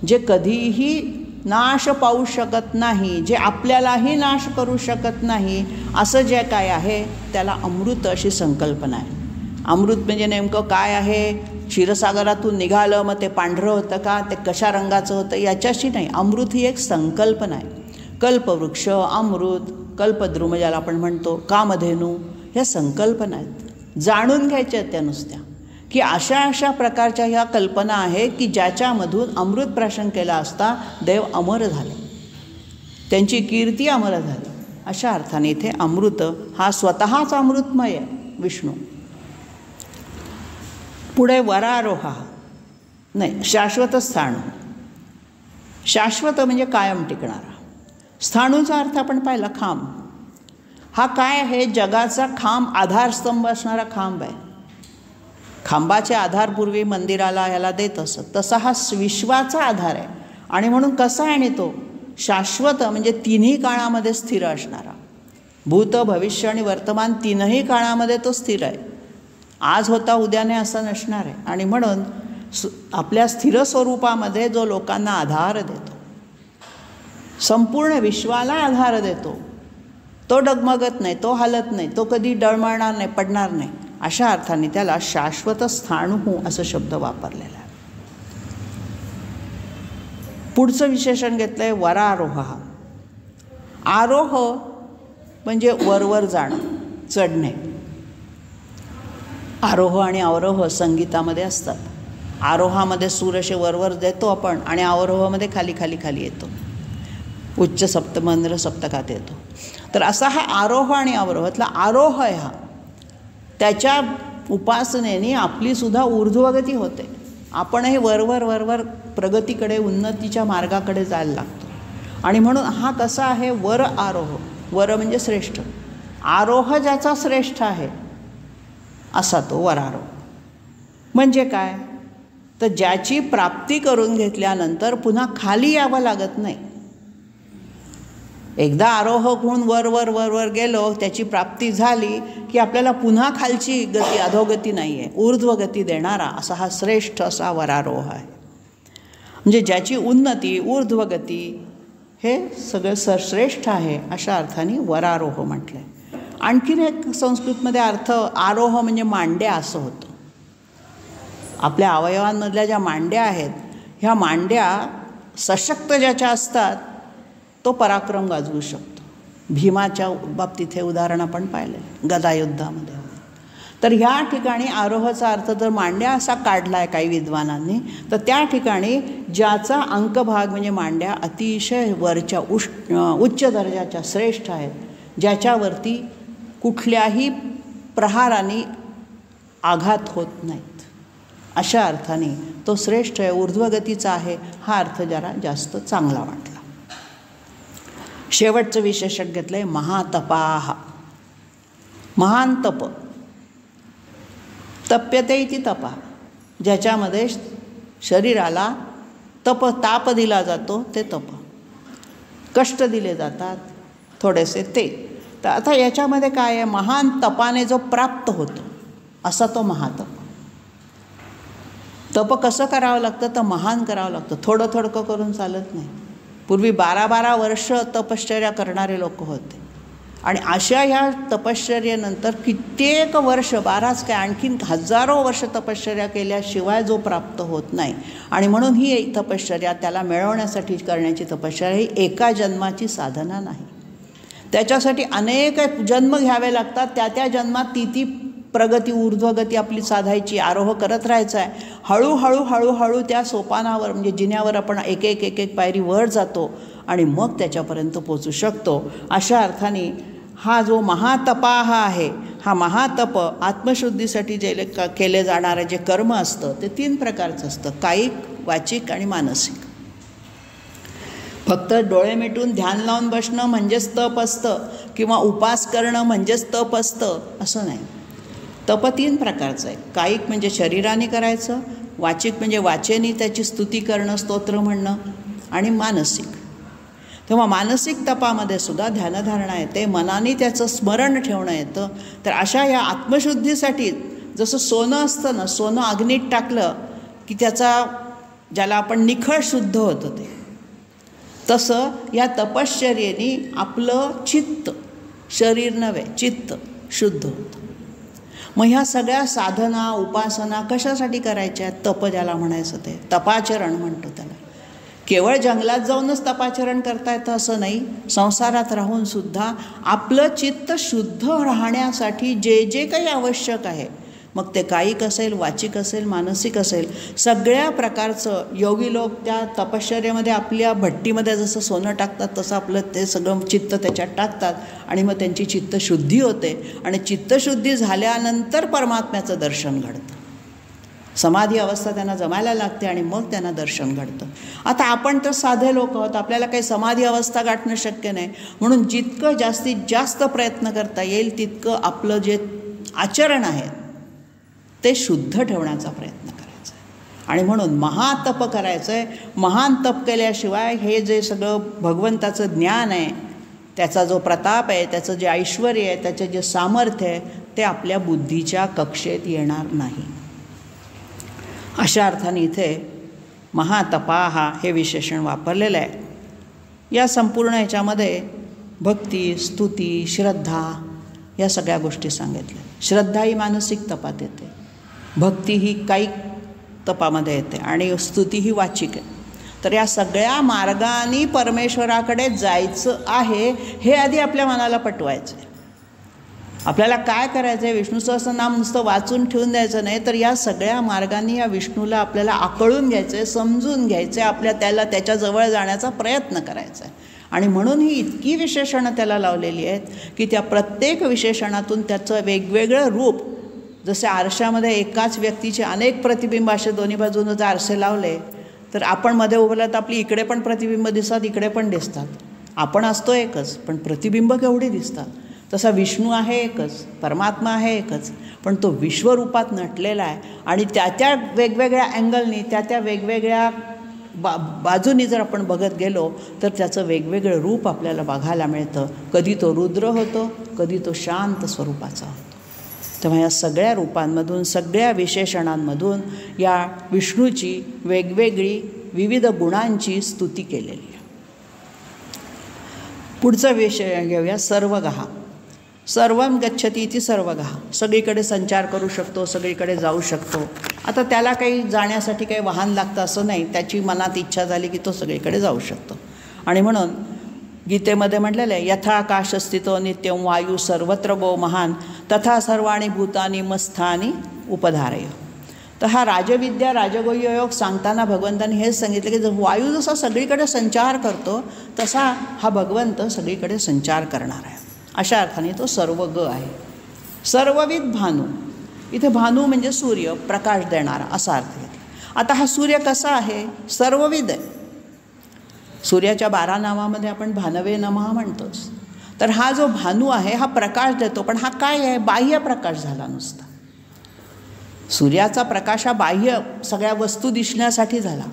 जे कधीही नाश पावू शकत नाही, जे आपल्यालाही नाश करू शकत नाही, असं जे काय आहे त्याला अमृत अशी संकल्पना आहे. अमृत म्हणजे नेमकं काय आहे? क्षीरसागरातून निघालं मग ते पांढरं होतं का, ते कशा रंगाचं होतं, याच्याशी नाही. अमृत ही एक संकल्पना आहे. कल्पवृक्ष, अमृत, कल्पद्रुम ज्याला आपण म्हणतो, कामधेनू, ह्या संकल्पना आहेत. जाणून घ्यायच्या आहेत त्या नुसत्या, की अशा अशा प्रकारच्या ह्या कल्पना आहे की ज्याच्यामधून अमृत प्राशन केला असता देव अमर झाले, त्यांची कीर्ती अमर झाली. अशा अर्थाने इथे अमृत हा स्वतःच अमृतमय आहे विष्णू. पुढे वरारोहा नाही, शाश्वत स्थाणू. शाश्वत म्हणजे कायम टिकणारा. स्थाणूचा अर्थ आपण पाहिला खांब. हा काय आहे? जगाचा खांब, आधारस्तंभ असणारा खांब आहे. खांबाचे आधार पूर्वी मंदिराला ह्याला देत असत, तसा हा विश्वाचा आधार आहे. आणि म्हणून कसा आहे? आणि तो शाश्वत म्हणजे तिन्ही काळामध्ये स्थिर असणारा. भूत, भविष्य आणि वर्तमान तीनही काळामध्ये तो स्थिर आहे. आज होता उद्या नाही असं नसणार आहे. आणि म्हणून आपल्या स्थिर स्वरूपामध्ये जो लोकांना आधार देतो, संपूर्ण विश्वाला आधार देतो, तो डगमगत नाही, तो हलत नाही, तो कधी डळमळणार नाही, पडणार नाही. अशा अर्थाने त्याला शाश्वत स्थाणू असं शब्द वापरलेला आहे. पुढचं विशेषण घेतलं आहे वरारोह. आरोह म्हणजे वरवर जाणं, चढणे. आरोह आणि अवरोह संगीतामध्ये असतात. आरोहामध्ये सूर असे वरवर देतो आपण आणि अवरोहामध्ये खाली खाली खाली येतो, उच्च सप्तमंद्र सप्तकात येतो. तर असा हा आरोह आणि अवरोहातला आरोह आहे हा. त्याच्या उपासनेने आपलीसुद्धा ऊर्ध्वगती होते. आपणही वरवर वरवर प्रगतीकडे, उन्नतीच्या मार्गाकडे जायला लागतो. आणि म्हणून हा कसा आहे? वर आरोह. वर म्हणजे श्रेष्ठ. आरोह ज्याचा श्रेष्ठ आहे असा तो वरारोह. म्हणजे काय? तर ज्याची प्राप्ती करून घेतल्यानंतर पुन्हा खाली यावं लागत नाही. एकदा आरोह होऊन वर वर वर वर गेलो, त्याची प्राप्ती झाली की आपल्याला पुन्हा खालची गती, अधोगती नाही आहे, ऊर्ध्वगती देणारा असा हा श्रेष्ठ असा वरारोह आहे. म्हणजे ज्याची उन्नती, ऊर्ध्वगती हे सगळं श्रेष्ठ आहे, अशा अर्थाने वरारोह म्हटलं आहे. आणखीन एक संस्कृतमध्ये अर्थ आरोह म्हणजे मांड्या असं होतं. आपल्या अवयवांमधल्या ज्या मांड्या आहेत, ह्या मांड्या सशक्त ज्याच्या असतात तो पराक्रम गाजवू शकतो. भीमाच्या बाबतीत हे उदाहरण आपण पाहिलं गदायुद्धामध्ये. तर ह्या ठिकाणी आरोहाचा अर्थ जर मांड्या असा काढला आहे काही विद्वानांनी, तर त्या ठिकाणी ज्याचा अंकभाग म्हणजे मांड्या अतिशय वरच्या उच्च दर्जाच्या श्रेष्ठ आहेत, ज्याच्यावरती कुठल्याही प्रहाराने आघात होत नाहीत. अशा अर्थाने तो श्रेष्ठ आहे, ऊर्ध्वगतीचा आहे. हा अर्थ जरा जास्त चांगला वाटला. शेवटचं विशेषण घेतलं आहे महातपाः. महान तप, तप्यते इति तपः, ज्याच्यामध्ये शरीराला ताप दिला जातो ते तप, कष्ट दिले जातात थोडेसे ते. तर आता याच्यामध्ये काय आहे, महान तपाने जो प्राप्त होतो असा तो महातप. तप कसं करावं लागतं तर महान करावं लागतं, थोडं थोडकं करून चालत नाही. पूर्वी 12-12 वर्ष तपश्चर्या करणारे लोक होते आणि अशा ह्या तपश्चर्येनंतर कित्येक वर्ष, 12च काय आणखीन हजारो वर्ष तपश्चर्या केल्याशिवाय जो प्राप्त होत नाही. आणि म्हणून ही तपश्चर्या त्याला मिळवण्यासाठी करण्याची तपश्चर्या ही एका जन्माची साधना नाही. त्याच्यासाठी अनेक जन्म घ्यावे लागतात. त्या जन्मात ती प्रगती, ऊर्ध्वगती आपली साधायची, आरोह करत राहायचं आहे. हळूहळू त्या सोपानावर म्हणजे जिन्यावर आपण एक एक पायरी वर जातो आणि मग त्याच्यापर्यंत पोचू शकतो. अशा अर्थाने हा जो महातपाः आहे, हा महातप आत्मशुद्धीसाठी जे केले जाणारे जे कर्म असतं ते 3 प्रकारचं असतं, कायिक, वाचिक आणि मानसिक. फक्त डोळे मिटून ध्यान लावून बसणं म्हणजेच तप असतं किंवा उपास करणं म्हणजेच तप असतं असं नाही. तप 3 प्रकारचं आहे. कायिक म्हणजे शरीराने करायचं, वाचिक म्हणजे वाचेनी त्याची स्तुती करणं, स्तोत्र म्हणणं, आणि मानसिक. तेव्हा मानसिक तपामध्ये सुद्धा ध्यानधारणा येते, मनाने त्याचं स्मरण ठेवणं येतं. तर अशा या आत्मशुद्धीसाठी जसं सोनं असतं ना, सोनं अग्नीत टाकलं की त्याचा, ज्याला आपण निखळ शुद्ध होतं ते, तसं या तपश्चर्येने आपलं चित्त, शरीर नव्हे चित्त शुद्ध होतं. मग ह्या सगळ्या साधना उपासना कशासाठी करायच्या आहेत? तप ज्याला म्हणायचं ते तपाचरण म्हणतो त्याला. केवळ जंगलात जाऊनच तपाचरण करता येतं असं नाही, संसारात राहून सुद्धा आपलं चित्त शुद्ध राहण्यासाठी जे जे काही आवश्यक आहे, मग ते कायिक असेल, वाचिक असेल, मानसिक असेल, सगळ्या प्रकारचं योगी लोक त्या तपश्चर्येमध्ये आपल्या भट्टीमध्ये जसं सोनं टाकतात तसं आपलं ते सगळं चित्त त्याच्यात टाकतात आणि मग त्यांची चित्तशुद्धी होते. आणि चित्तशुद्धी झाल्यानंतर परमात्म्याचं दर्शन घडतं. समाधी अवस्था त्यांना जमायला लागते आणि मग त्यांना दर्शन घडतं. आता आपण तर साधे लोक आहोत, आपल्याला काही समाधी अवस्था गाठणं शक्य नाही. म्हणून जितकं जास्तीत जास्त प्रयत्न करता येईल तितकं आपलं जे आचरण आहे ते शुद्ध ठेवण्याचा प्रयत्न करायचा आहे. आणि म्हणून महातप करायचं आहे. महान तप केल्याशिवाय हे जे सगळं भगवंताचं ज्ञान आहे, त्याचा जो प्रताप आहे, त्याचं जे ऐश्वर आहे, त्याचं जे सामर्थ्य आहे, ते आपल्या बुद्धीच्या कक्षेत येणार नाही. अशा अर्थाने इथे महातपाः हे विशेषण वापरलेलं आहे. या संपूर्ण ह्याच्यामध्ये भक्ती, स्तुती, श्रद्धा या सगळ्या गोष्टी सांगितल्या. श्रद्धा ही मानसिक तपात येते, भक्ती ही कायिक तपामध्ये येते आणि स्तुती ही वाचिक आहे. तर या सगळ्या मार्गाने परमेश्वराकडे जायचं आहे हे आधी आपल्या मनाला पटवायचं आहे. आपल्याला काय करायचं आहे, विष्णू सहस्रनाम नुसतं वाचून ठेवून द्यायचं नाही, तर या सगळ्या मार्गाने या विष्णूला आपल्याला आकळून घ्यायचं आहे, समजून घ्यायचं आहे, त्याला त्याच्याजवळ जाण्याचा प्रयत्न करायचा आहे. आणि म्हणून ही इतकी विशेषणं त्याला लावलेली आहेत की त्या प्रत्येक विशेषणातून त्याचं वेगवेगळं रूप, जसे आरशामध्ये एकाच व्यक्तीचे अनेक प्रतिबिंब असे दोन्ही बाजूनं जर आरसे लावले तर आपण मध्ये उभं तर आपली इकडे पण प्रतिबिंब दिसतात, इकडे पण दिसतात. आपण असतो एकच पण प्रतिबिंब केवढी दिसतात. तसा विष्णू आहे एकच, परमात्मा आहे एकच, पण तो विश्वरूपात नटलेला आहे. आणि त्या वेगवेगळ्या अँगलनी त्या वेगवेगळ्या बाजूनी जर आपण बघत गेलो तर त्याचं वेगवेगळं रूप आपल्याला बघायला मिळतं. कधी तो रुद्र होतो, कधी तो शांत स्वरूपाचा होतो. तेव्हा या सगळ्या रूपांमधून, सगळ्या विशेषणांमधून या विष्णूची वेगवेगळी विविध गुणांची स्तुती केलेली आहे. पुढचा विषय घेऊया सर्वगः. सर्वं गच्छति इति सर्वगः. सगळीकडे संचार करू शकतो, सगळीकडे जाऊ शकतो. आता त्याला काही जाण्यासाठी काही वाहन लागतं असं नाही, त्याची मनात इच्छा झाली की तो सगळीकडे जाऊ शकतो. आणि म्हणून गीतेमध्ये म्हटलेलं आहे, यथाकाश स्थितो नित्यं वायू सर्वत्र गो महान तथा सर्वाणि भूतानि मस्थानी उपधारय. तर हा राजविद्या राजगोह्य योग सांगताना भगवंतांनी हेच सांगितलं की वायू जसा सगळीकडे संचार करतो तसा हा भगवंत सगळीकडे संचार करणार आहे. अशा अर्थाने तो सर्वग आहे. सर्वविद भानू, इथे भानू म्हणजे सूर्य, प्रकाश देणारा असा अर्थ घेतला. आता हा सूर्य कसा आहे? सर्वविद आहे. सूर्याच्या 12 नावामध्ये आपण भानवे नमः म्हणतोच. तर हा जो भानू आहे हा प्रकाश देतो, पण हा काय आहे? बाह्य प्रकाश झाला नुसता. सूर्याचा प्रकाश हा बाह्य सगळ्या वस्तू दिसण्यासाठी झाला.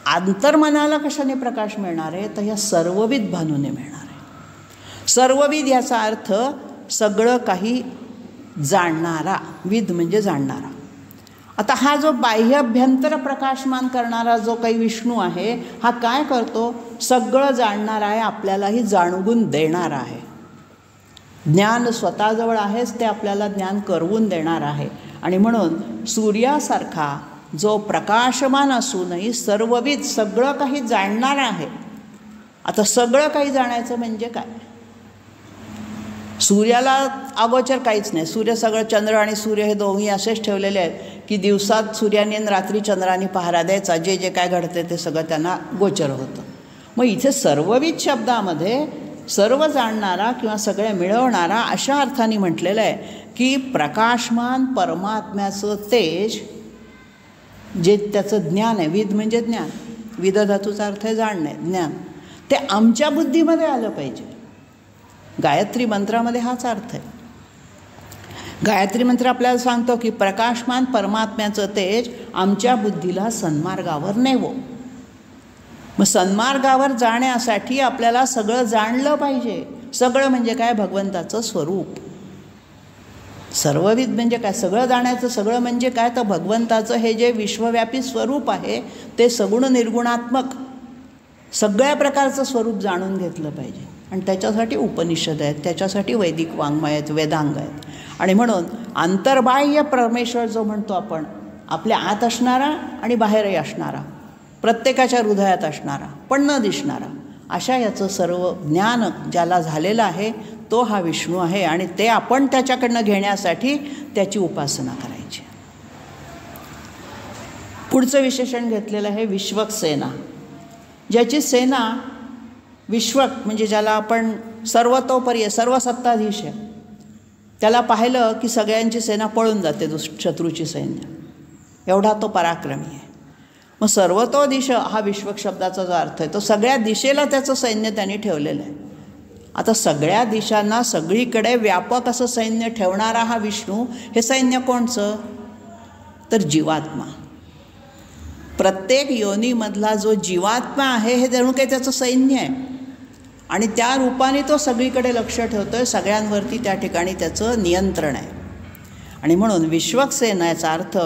अंतर्मनाला कशाने प्रकाश मिळणार आहे? तर ह्या सर्वविद भानूने मिळणार आहे. सर्वविद याचा अर्थ सगळं काही जाणणारा, विद म्हणजे जाणणारा. आता हा जो बाह्य अभ्यंतर प्रकाशमान करणारा जो काही विष्णू आहे हा काय करतो? सगळं जाणणारा आहे, आपल्यालाही जाणवून देणार आहे. ज्ञान स्वतःजवळ आहेच, ते आपल्याला ज्ञान करवून देणार आहे. आणि म्हणून सूर्यासारखा जो प्रकाशमान असूनही सर्वविद सगळं काही जाणणारा आहे. आता सगळं काही जाणायचं म्हणजे काय? सूर्याला अगोचर काहीच नाही. सूर्य सगळं, चंद्र आणि सूर्य हे दोन्ही असेच ठेवलेले आहेत की दिवसात सूर्याने आणि रात्री चंद्राने पहारा द्यायचा, जे जे काय घडते ते सगळं त्यांना गोचर होतं. मग इथे सर्वविद शब्दामध्ये सर्व जाणणारा किंवा सगळे मिळवणारा अशा अर्थाने म्हटलेलं आहे की प्रकाशमान परमात्म्याचं तेज, जे त्याचं ज्ञान आहे, विद म्हणजे ज्ञान, विद धातूचा अर्थ आहे जाणणे, ज्ञान, ते आमच्या बुद्धीमध्ये आलं पाहिजे. गायत्री मंत्रामध्ये हाच अर्थ आहे. गायत्री मंत्र आपल्याला सांगतो की प्रकाशमान परमात्म्याचं तेज आमच्या बुद्धीला सन्मार्गावर नेवो. मग सन्मार्गावर जाण्यासाठी आपल्याला सगळं जाणलं पाहिजे. सगळं म्हणजे काय? भगवंताचं स्वरूप. सर्वविद म्हणजे काय? सगळं जाण्याचं. सगळं म्हणजे काय? तर भगवंताचं हे जे विश्वव्यापी स्वरूप आहे ते सगुण निर्गुणात्मक सगळ्या प्रकारचं स्वरूप जाणून घेतलं पाहिजे. आणि त्याच्यासाठी उपनिषद आहेत, त्याच्यासाठी वैदिक वाङ्मय आहेत, वेदांग आहेत. आणि म्हणून अंतर्बाह्य परमेश्वर जो म्हणतो आपण, आपल्या आत असणारा आणि बाहेरही असणारा, प्रत्येकाच्या हृदयात असणारा पण न दिसणारा, अशा याचं सर्व ज्ञान ज्याला झालेलं आहे तो हा विष्णू आहे. आणि ते आपण त्याच्याकडनं घेण्यासाठी त्याची उपासना करायची. पुढचं विशेषण घेतलेलं आहे विश्वक सेना, ज्याची सेना विश्वक म्हणजे ज्याला आपण सर्वतोपरी आहे, सर्व सत्ताधीश आहे, त्याला पाहिलं की सगळ्यांची सेना पळून जाते शत्रूची सैन्य, एवढा तो पराक्रमी आहे. मग सर्वतोदिश हा विश्वक शब्दाचा जो अर्थ आहे तो सगळ्या दिशेला त्याचं सैन्य त्यांनी ठेवलेलं आहे. आता सगळ्या दिशांना सगळीकडे व्यापक असं सैन्य ठेवणारा हा विष्णू, हे सैन्य कोणचं? तर जीवात्मा. प्रत्येक योनीमधला जो जीवात्मा आहे हे जणू काही त्याचं सैन्य आहे. आणि त्या रूपाने तो सगळीकडे लक्ष ठेवतो आहे, सगळ्यांवरती त्या ठिकाणी त्याचं नियंत्रण आहे. आणि म्हणून विश्वक सेना याचा अर्थ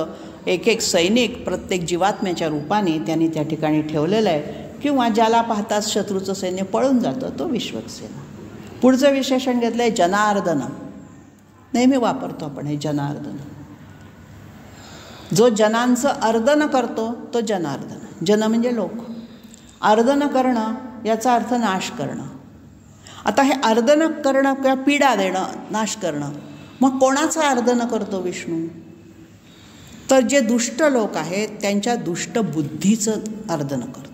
एक एक सैनिक प्रत्येक जीवात्म्याच्या रूपाने त्यांनी त्या ठिकाणी ठेवलेलं आहे. किंवा ज्याला पाहताच शत्रूचं सैन्य पळून जातं तो विश्वक सेना. पुढचं विशेषण घेतलं आहे जनार्दन. नेहमी वापरतो आपण हे जनार्दन. जो जनांचं अर्दन करतो तो जनार्दन. जन म्हणजे लोक, अर्दन करणं याचा अर्थ नाश करणं. आता हे अर्दन करणं किंवा पीडा देणं, नाश करणं, मग कोणाचं अर्दन करतो विष्णू? तर जे दुष्ट लोक आहेत त्यांच्या दुष्ट बुद्धीचं अर्दन करतो.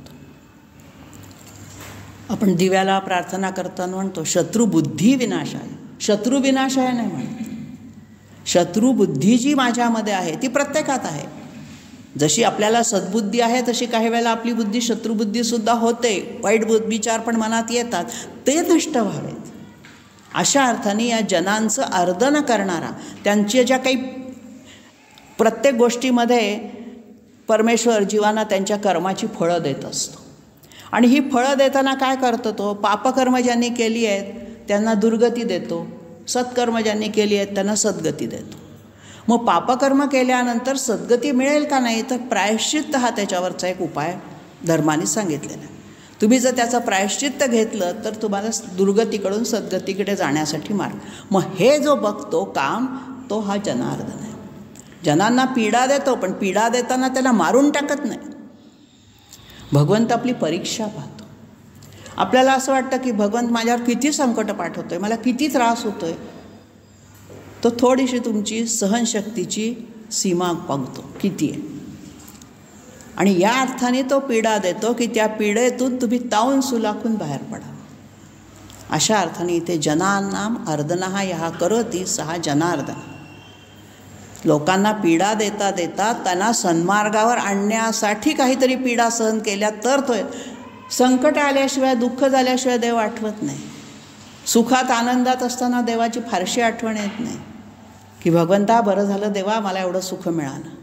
आपण दिव्याला प्रार्थना करताना म्हणतो शत्रुबुद्धी विनाशाय. शत्रुविनाशाय नाही म्हणत. शत्रुबुद्धी जी माझ्यामध्ये आहे ती प्रत्येकात आहे. जशी आपल्याला सद्बुद्धी आहे तशी काही वेळेला आपली बुद्धी शत्रुबुद्धीसुद्धा होते, वाईट विचार पण मनात येतात, ते नष्ट व्हावेत. अशा अर्थाने या जनांचं अर्दन करणारा, त्यांच्या ज्या काही प्रत्येक गोष्टीमध्ये परमेश्वर जीवांना त्यांच्या कर्माची फळं देत असतो. आणि ही फळं देताना काय करतो तो? पापकर्म ज्यांनी केली आहेत त्यांना दुर्गती देतो, सत्कर्म ज्यांनी केली आहेत त्यांना सद्गती देतो. मग पापकर्म केल्यानंतर सद्गती मिळेल का नाही? तर प्रायश्चित्त हा त्याच्यावरचा एक उपाय धर्माने सांगितलेला आहे. तुम्ही जर त्याचं प्रायश्चित्त घेतलं तर तुम्हाला दुर्गतीकडून सद्गतीकडे जाण्यासाठी मार्ग. मग हे जो बघतो काम तो हा जनार्दन आहे. जनांना पीडा देतो, पण पीडा देताना त्याला मारून टाकत नाही. भगवंत आपली परीक्षा पाहतो. आपल्याला असं वाटतं की भगवंत माझ्यावर किती संकट पाठवतो आहे, मला किती त्रास होतो आहे, तो थोडीशी तुमची सहनशक्तीची सीमा बघतो किती आहे. आणि या अर्थाने तो पीडा देतो की त्या पीडेतून तुम्ही तावून सुलाखून बाहेर पडा. अशा अर्थाने इथे जनानाम अर्दनः यः करोति सहा जनार्दन. लोकांना पीडा देता देता त्यांना सन्मार्गावर आणण्यासाठी काहीतरी पीडा सहन केल्या तर तो संकट आल्याशिवाय, दुःख झाल्याशिवाय देव आठवत नाही. सुखात आनंदात असताना देवाची फारशी आठवण येत नाही की भगवंता बरं झालं देवा मला एवढं सुख मिळालं.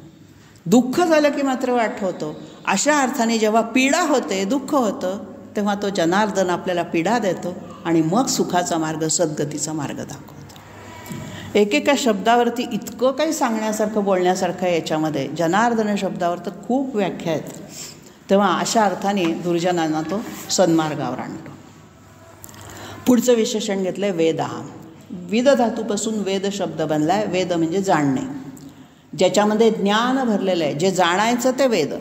दुःख झालं की मात्र आठवतो. अशा अर्थाने जेव्हा पीडा होते, दुःख होतं, तेव्हा तो जनार्दन आपल्याला पीडा देतो आणि मग सुखाचा मार्ग, सद्गतीचा मार्ग दाखवतो. एकेका शब्दावरती इतकं काही सांगण्यासारखं, बोलण्यासारखं आहे याच्यामध्ये. जनार्दन शब्दावर तर खूप व्याख्या आहेत. तेव्हा अशा अर्थाने दुर्जनांना तो सन्मार्गावर आणतो. पुढचं विशेषण घेतलं आहे वेदा. विद धातूपासून वेद शब्द बनला आहे. वेद म्हणजे जाणणे, ज्याच्यामध्ये ज्ञान भरलेलं आहे, जे जाणायचं ते वेद.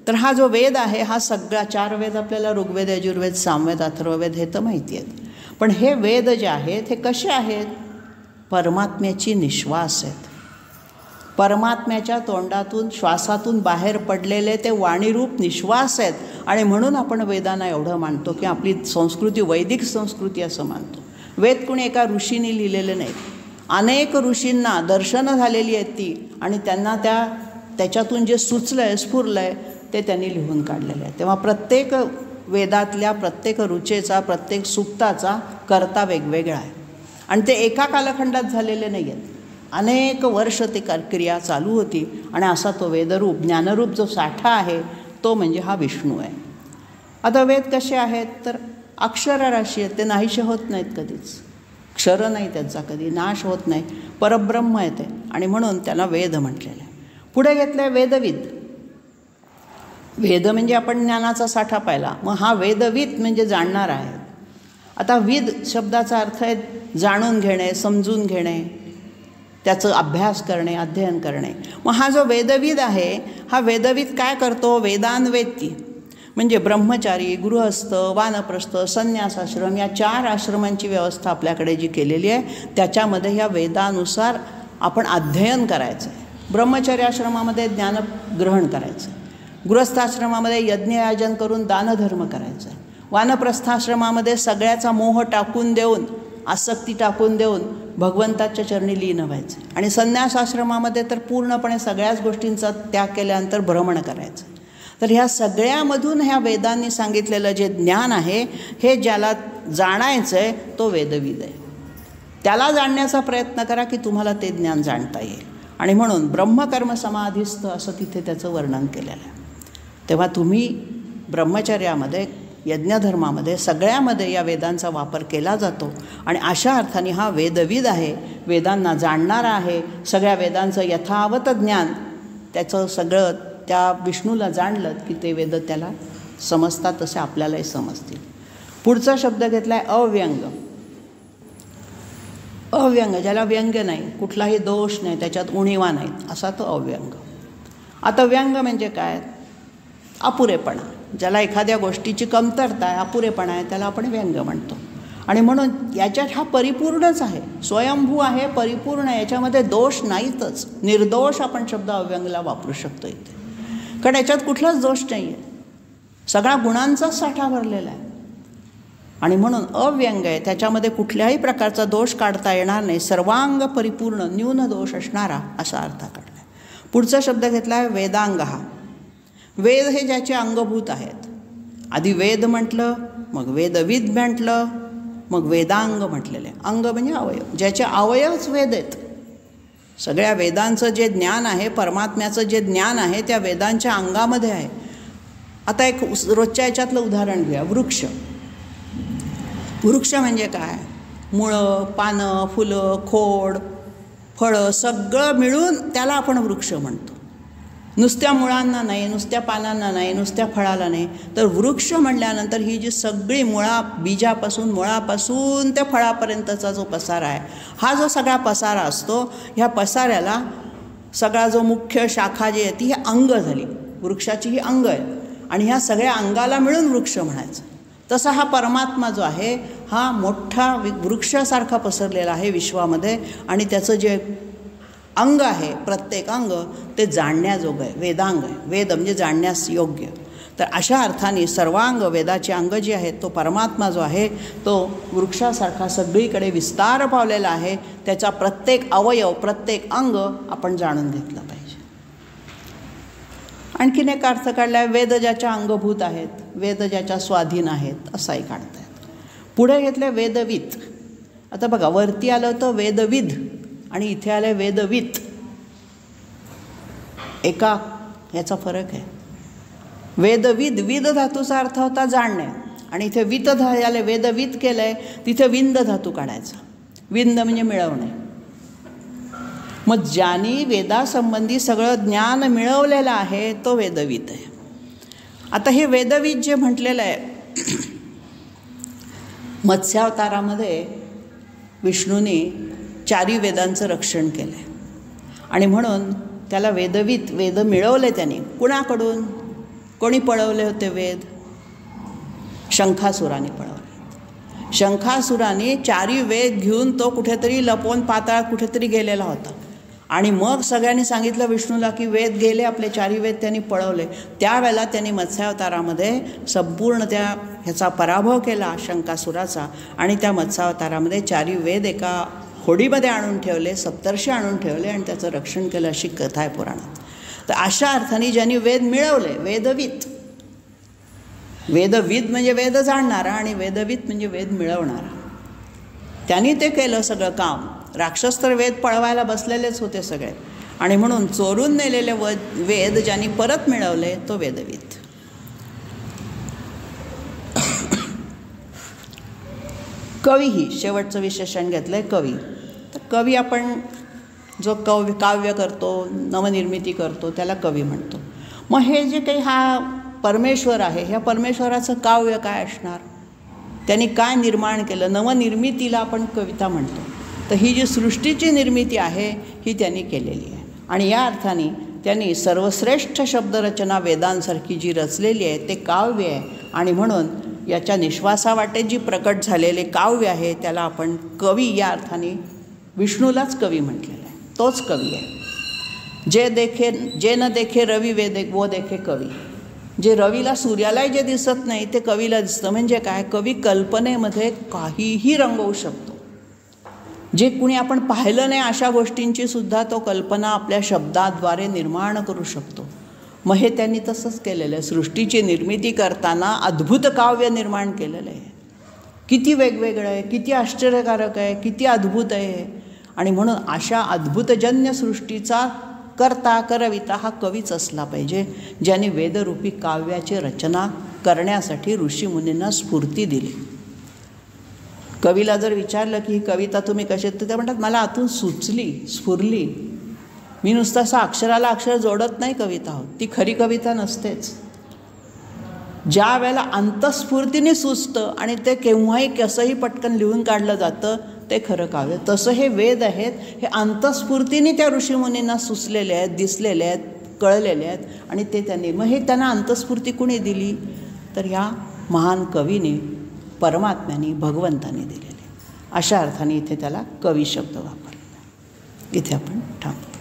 तर हा जो वेद आहे हा सगळा 4 वेद आपल्याला ऋग्वेद, यजुर्वेद, सामवेद, अथर्ववेद हे तर माहिती आहेत. पण हे वेद जे आहेत हे कसे आहेत? परमात्म्याची निश्वास आहेत. परमात्म्याच्या तोंडातून, श्वासातून बाहेर पडलेले ते वाणीरूप निश्वास आहेत. आणि म्हणून आपण वेदांना एवढं मानतो की आपली संस्कृती वैदिक संस्कृती असं मानतो. वेद कुणी एका ऋषीने लिहिलेले नाहीत. अनेक ऋषींना दर्शनं झालेली आहेत ती, आणि त्यांना त्याच्यातून जे सुचलं आहे, स्फुरलं आहे, ते त्यांनी लिहून काढलेलं आहे. तेव्हा प्रत्येक वेदातल्या प्रत्येक रुचेचा, प्रत्येक सूक्ताचा कर्ता वेगवेगळा आहे. आणि ते एका कालखंडात झालेले नाही आहेत. अनेक वर्ष ती क्रिया चालू होती. आणि असा तो वेदरूप, ज्ञानरूप जो साठा आहे तो म्हणजे हा विष्णू आहे. आता वेद कसे आहेत? तर अक्षरराशी आहेत. ते नाहीसे होत नाहीत कधीच. क्षर नाही त्यांचा कधी, नाश होत नाही. परब्रह्म आहे ते, आणि म्हणून त्यांना वेद म्हटलेलं आहे. पुढे घेतलं आहे वेदविद. वेद म्हणजे आपण ज्ञानाचा साठा पाहिला. मग हा वेदविद म्हणजे जाणणार आहे. आता विद शब्दाचा अर्थ आहे जाणून घेणे, समजून घेणे, त्याचं अभ्यास करणे, अध्ययन करणे. मग हा जो वेदविद आहे, हा वेदविद काय करतो? वेदान वेत्ती म्हणजे ब्रह्मचारी, गृहस्थ, वानप्रस्थ, संन्यासाश्रम या 4 आश्रमांची व्यवस्था आपल्याकडे जी केलेली आहे, त्याच्यामध्ये ह्या वेदानुसार आपण अध्ययन करायचं आहे. ब्रह्मचर्य आश्रमामध्ये ज्ञानग्रहण करायचं, गृहस्थाश्रमामध्ये यज्ञयाजन करून दानधर्म करायचं आहे, वानप्रस्थाश्रमामध्ये सगळ्याचा मोह टाकून देऊन, आसक्ती टाकून देऊन भगवंताच्या चरणी लीन व्हायचं, आणि संन्यासाश्रमामध्ये तर पूर्णपणे सगळ्याच गोष्टींचा त्याग केल्यानंतर भ्रमण करायचं. तर ह्या सगळ्यामधून ह्या वेदांनी सांगितलेलं जे ज्ञान आहे, हे ज्याला जाणायचं आहे तो वेदविद आहे. त्याला जाणण्याचा प्रयत्न करा की तुम्हाला ते ज्ञान जाणता येईल. आणि म्हणून ब्रह्मकर्म समाधिस्थ असं तिथे त्याचं वर्णन केलेलं आहे. तेव्हा तुम्ही ब्रह्मचर्यामध्ये, यज्ञधर्मामध्ये, सगळ्यामध्ये या वेदांचा वापर केला जातो. आणि अशा अर्थाने हा वेदविद आहे, वेदांना जाणणारा आहे. सगळ्या वेदांचं यथावत ज्ञान, त्याचं सगळं त्या विष्णूला जाणलं की ते वेद त्याला समजतात, तसे आपल्यालाही समजतील. पुढचा शब्द घेतला आहे अव्यंग. अव्यंग ज्याला व्यंग्य नाही, कुठलाही दोष नाही, त्याच्यात उणिवा नाहीत, असा तो अव्यंग. आता व्यंग म्हणजे काय? अपुरेपणा. ज्याला एखाद्या गोष्टीची कमतरता आहे, अपुरेपणा आहे, त्याला आपण व्यंग म्हणतो. आणि म्हणून याच्यात हा परिपूर्णच आहे, स्वयंभू आहे, परिपूर्ण आहे, याच्यामध्ये दोष नाहीतच. निर्दोष आपण शब्द अव्यंगला वापरू शकतो इथे, कारण याच्यात कुठलाच दोष नाही आहे, सगळा गुणांचाच साठा भरलेला आहे. आणि म्हणून अव्यंग आहे, त्याच्यामध्ये कुठल्याही प्रकारचा दोष काढता येणार नाही, सर्वांग परिपूर्ण, न्यून दोष असणारा असा अर्थ काढला आहे. पुढचा शब्द घेतला आहे वेदांग. हा वेद हे ज्याचे अंगभूत आहेत. आधी वेद म्हटलं, मग वेदविद म्हटलं, मग वेदांग म्हटलेले. अंग म्हणजे अवयव, ज्याचे अवयवच वेद आहेत. सगळ्या वेदांचं जे ज्ञान आहे, परमात्म्याचं जे ज्ञान आहे, त्या वेदांच्या अंगामध्ये आहे. आता एक रोजच्या याच्यातलं उदाहरण घेऊया. वृक्ष. वृक्ष म्हणजे काय? मुळं, पानं, फुलं, खोड, फळं सगळं मिळून त्याला आपण वृक्ष म्हणतो. नुसत्या मुळांना नाही, नुसत्या पानांना नाही, नुसत्या फळाला नाही, तर वृक्ष म्हटल्यानंतर ही जी सगळी बीजापासून, मुळापासून ते फळापर्यंतचा जो पसारा आहे, हा जो सगळा पसारा असतो, ह्या पसाऱ्याला सगळा जो मुख्य शाखा जी आहे ती ही अंग झाली. वृक्षाची ही अंग आहे, आणि ह्या सगळ्या अंगाला मिळून वृक्ष म्हणायचं. तसा हा परमात्मा जो आहे, हा मोठा वृक्षासारखा पसरलेला आहे विश्वामध्ये, आणि त्याचं जे अंग आहे, प्रत्येक अंग ते जाणण्याजोगं आहे, वेदांग आहे. वेद म्हणजे जाणण्यास योग्य. तर अशा अर्थाने सर्वांग वेदाचे अंग जे आहेत तो परमात्मा जो आहे तो वृक्षासारखा सगळीकडे विस्तार पावलेला आहे. त्याचा प्रत्येक अवयव प्रत्येक अंग आपण जाणून घेतलं पाहिजे. आणखीन एक अर्थ काढला आहे, वेद ज्याच्या अंगभूत आहेत, वेद ज्याच्या स्वाधीन आहेत, असाही काढता येत. पुढे घेतले वेदवित. आता बघा, वरती आलं होतं वेदविद आणि इथे आलं वेदवित. एका ह्याचा फरक आहे. वेदविद, विद धातूचा अर्थ होता जाणणे, आणि इथे वित झाले वेदवित केलं आहे, तिथे विंद धातू काढायचा. विंद म्हणजे मिळवणे. मग ज्यांनी वेदासंबंधी सगळं ज्ञान मिळवलेलं आहे तो वेदवित आहे. आता हे वेदवित जे म्हटलेलं आहे, मत्स्यावतारामध्ये विष्णूने 4 वेदांचं रक्षण केलं आहे आणि म्हणून त्याला वेदवित, वेद मिळवले त्याने. कुणाकडून? कोणी पळवले होते वेद? शंखासुराने पळवले. शंखासुराने 4 वेद घेऊन तो कुठेतरी लपवून पाताळात कुठेतरी गेलेला होता आणि मग सगळ्यांनी सांगितलं विष्णूला की वेद गेले, आपले 4 वेद त्यांनी पळवले. त्यावेळेला त्यांनी मत्स्यावतारामध्ये संपूर्ण त्या ह्याचा पराभव केला शंखासुराचा आणि त्या मत्स्यावतारामध्ये 4 वेद एका होडीमध्ये आणून ठेवले, सप्तर्षी आणून ठेवले आणि त्याचं रक्षण केलं, अशी कथा आहे पुराणात. तर अशा अर्थाने ज्यांनी वेद मिळवले, वेदवित. वेदविद म्हणजे वेद जाणणारा आणि वेदवित म्हणजे वेद मिळवणारा. त्यांनी ते केलं सगळं काम. राक्षस तर वेद पळवायला बसलेलेच होते सगळे, आणि म्हणून चोरून नेलेले वेद ज्यांनी परत मिळवले तो वेदवित. कवीही शेवटचं विशेषण घेतलं आहे, कवी. तर कवी आपण जो काव्य करतो, नवनिर्मिती करतो, त्याला कवी म्हणतो. मग हे जे काही हा परमेश्वर आहे, ह्या परमेश्वराचं काव्य काय असणार? त्यांनी काय निर्माण केलं? नवनिर्मितीला आपण कविता म्हणतो. तर ही जी सृष्टीची निर्मिती आहे ही त्यांनी केलेली आहे आणि या अर्थाने त्यांनी सर्वश्रेष्ठ शब्दरचना वेदांसारखी जी रचलेली आहे ते काव्य आहे. आणि म्हणून याच्या निश्वासावाटे जी प्रकट झालेले काव्य आहे त्याला आपण कवी या अर्थाने विष्णूलाच कवी म्हटलेलं आहे. तोच कवी आहे. जे न देखे रवी वो देखे कवी. जे रवीला, सूर्यालाही जे दिसत नाही ते कवीला दिसतं. म्हणजे काय? कवी कल्पनेमध्ये काहीही रंगवू शकतो. जे कुणी आपण पाहिलं नाही अशा गोष्टींची सुद्धा तो कल्पना आपल्या शब्दाद्वारे निर्माण करू शकतो. मग हे त्यांनी तसंच केलेलं आहे. सृष्टीची निर्मिती करताना अद्भुत काव्य निर्माण केलेलं आहे. किती वेगवेगळं आहे, किती आश्चर्यकारक आहे, किती अद्भुत आहे. आणि म्हणून अशा अद्भुतजन्य सृष्टीचा करता करविता हा कवीच असला पाहिजे, ज्याने वेदरूपी काव्याची रचना करण्यासाठी ऋषीमुनींना स्फूर्ती दिली. कवीला जर विचारलं की ही कविता तुम्ही कशी, तर ते म्हणतात मला आतून सुचली, स्फुरली. मी नुसतं असं अक्षराला अक्षर जोडत नाही कविता होत, ती खरी कविता नसतेच. ज्या वेळेला अंतस्फूर्तीने सुचतं आणि ते केव्हाही कसंही पटकन लिहून काढलं जातं ते खरं काव्य. तसं हे वेद आहेत, हे अंतस्फूर्तीने त्या ऋषीमुनींना सुचलेले आहेत, दिसलेले आहेत, कळलेले आहेत आणि ते त्यांनी, मग हे त्यांना अंतस्फूर्ती कुणी दिली? तर ह्या महान कवीने, परमात्म्याने, भगवंताने दिलेले. अशा अर्थाने इथे त्याला कवी शब्द वापरलेला. इथे आपण थांबतो.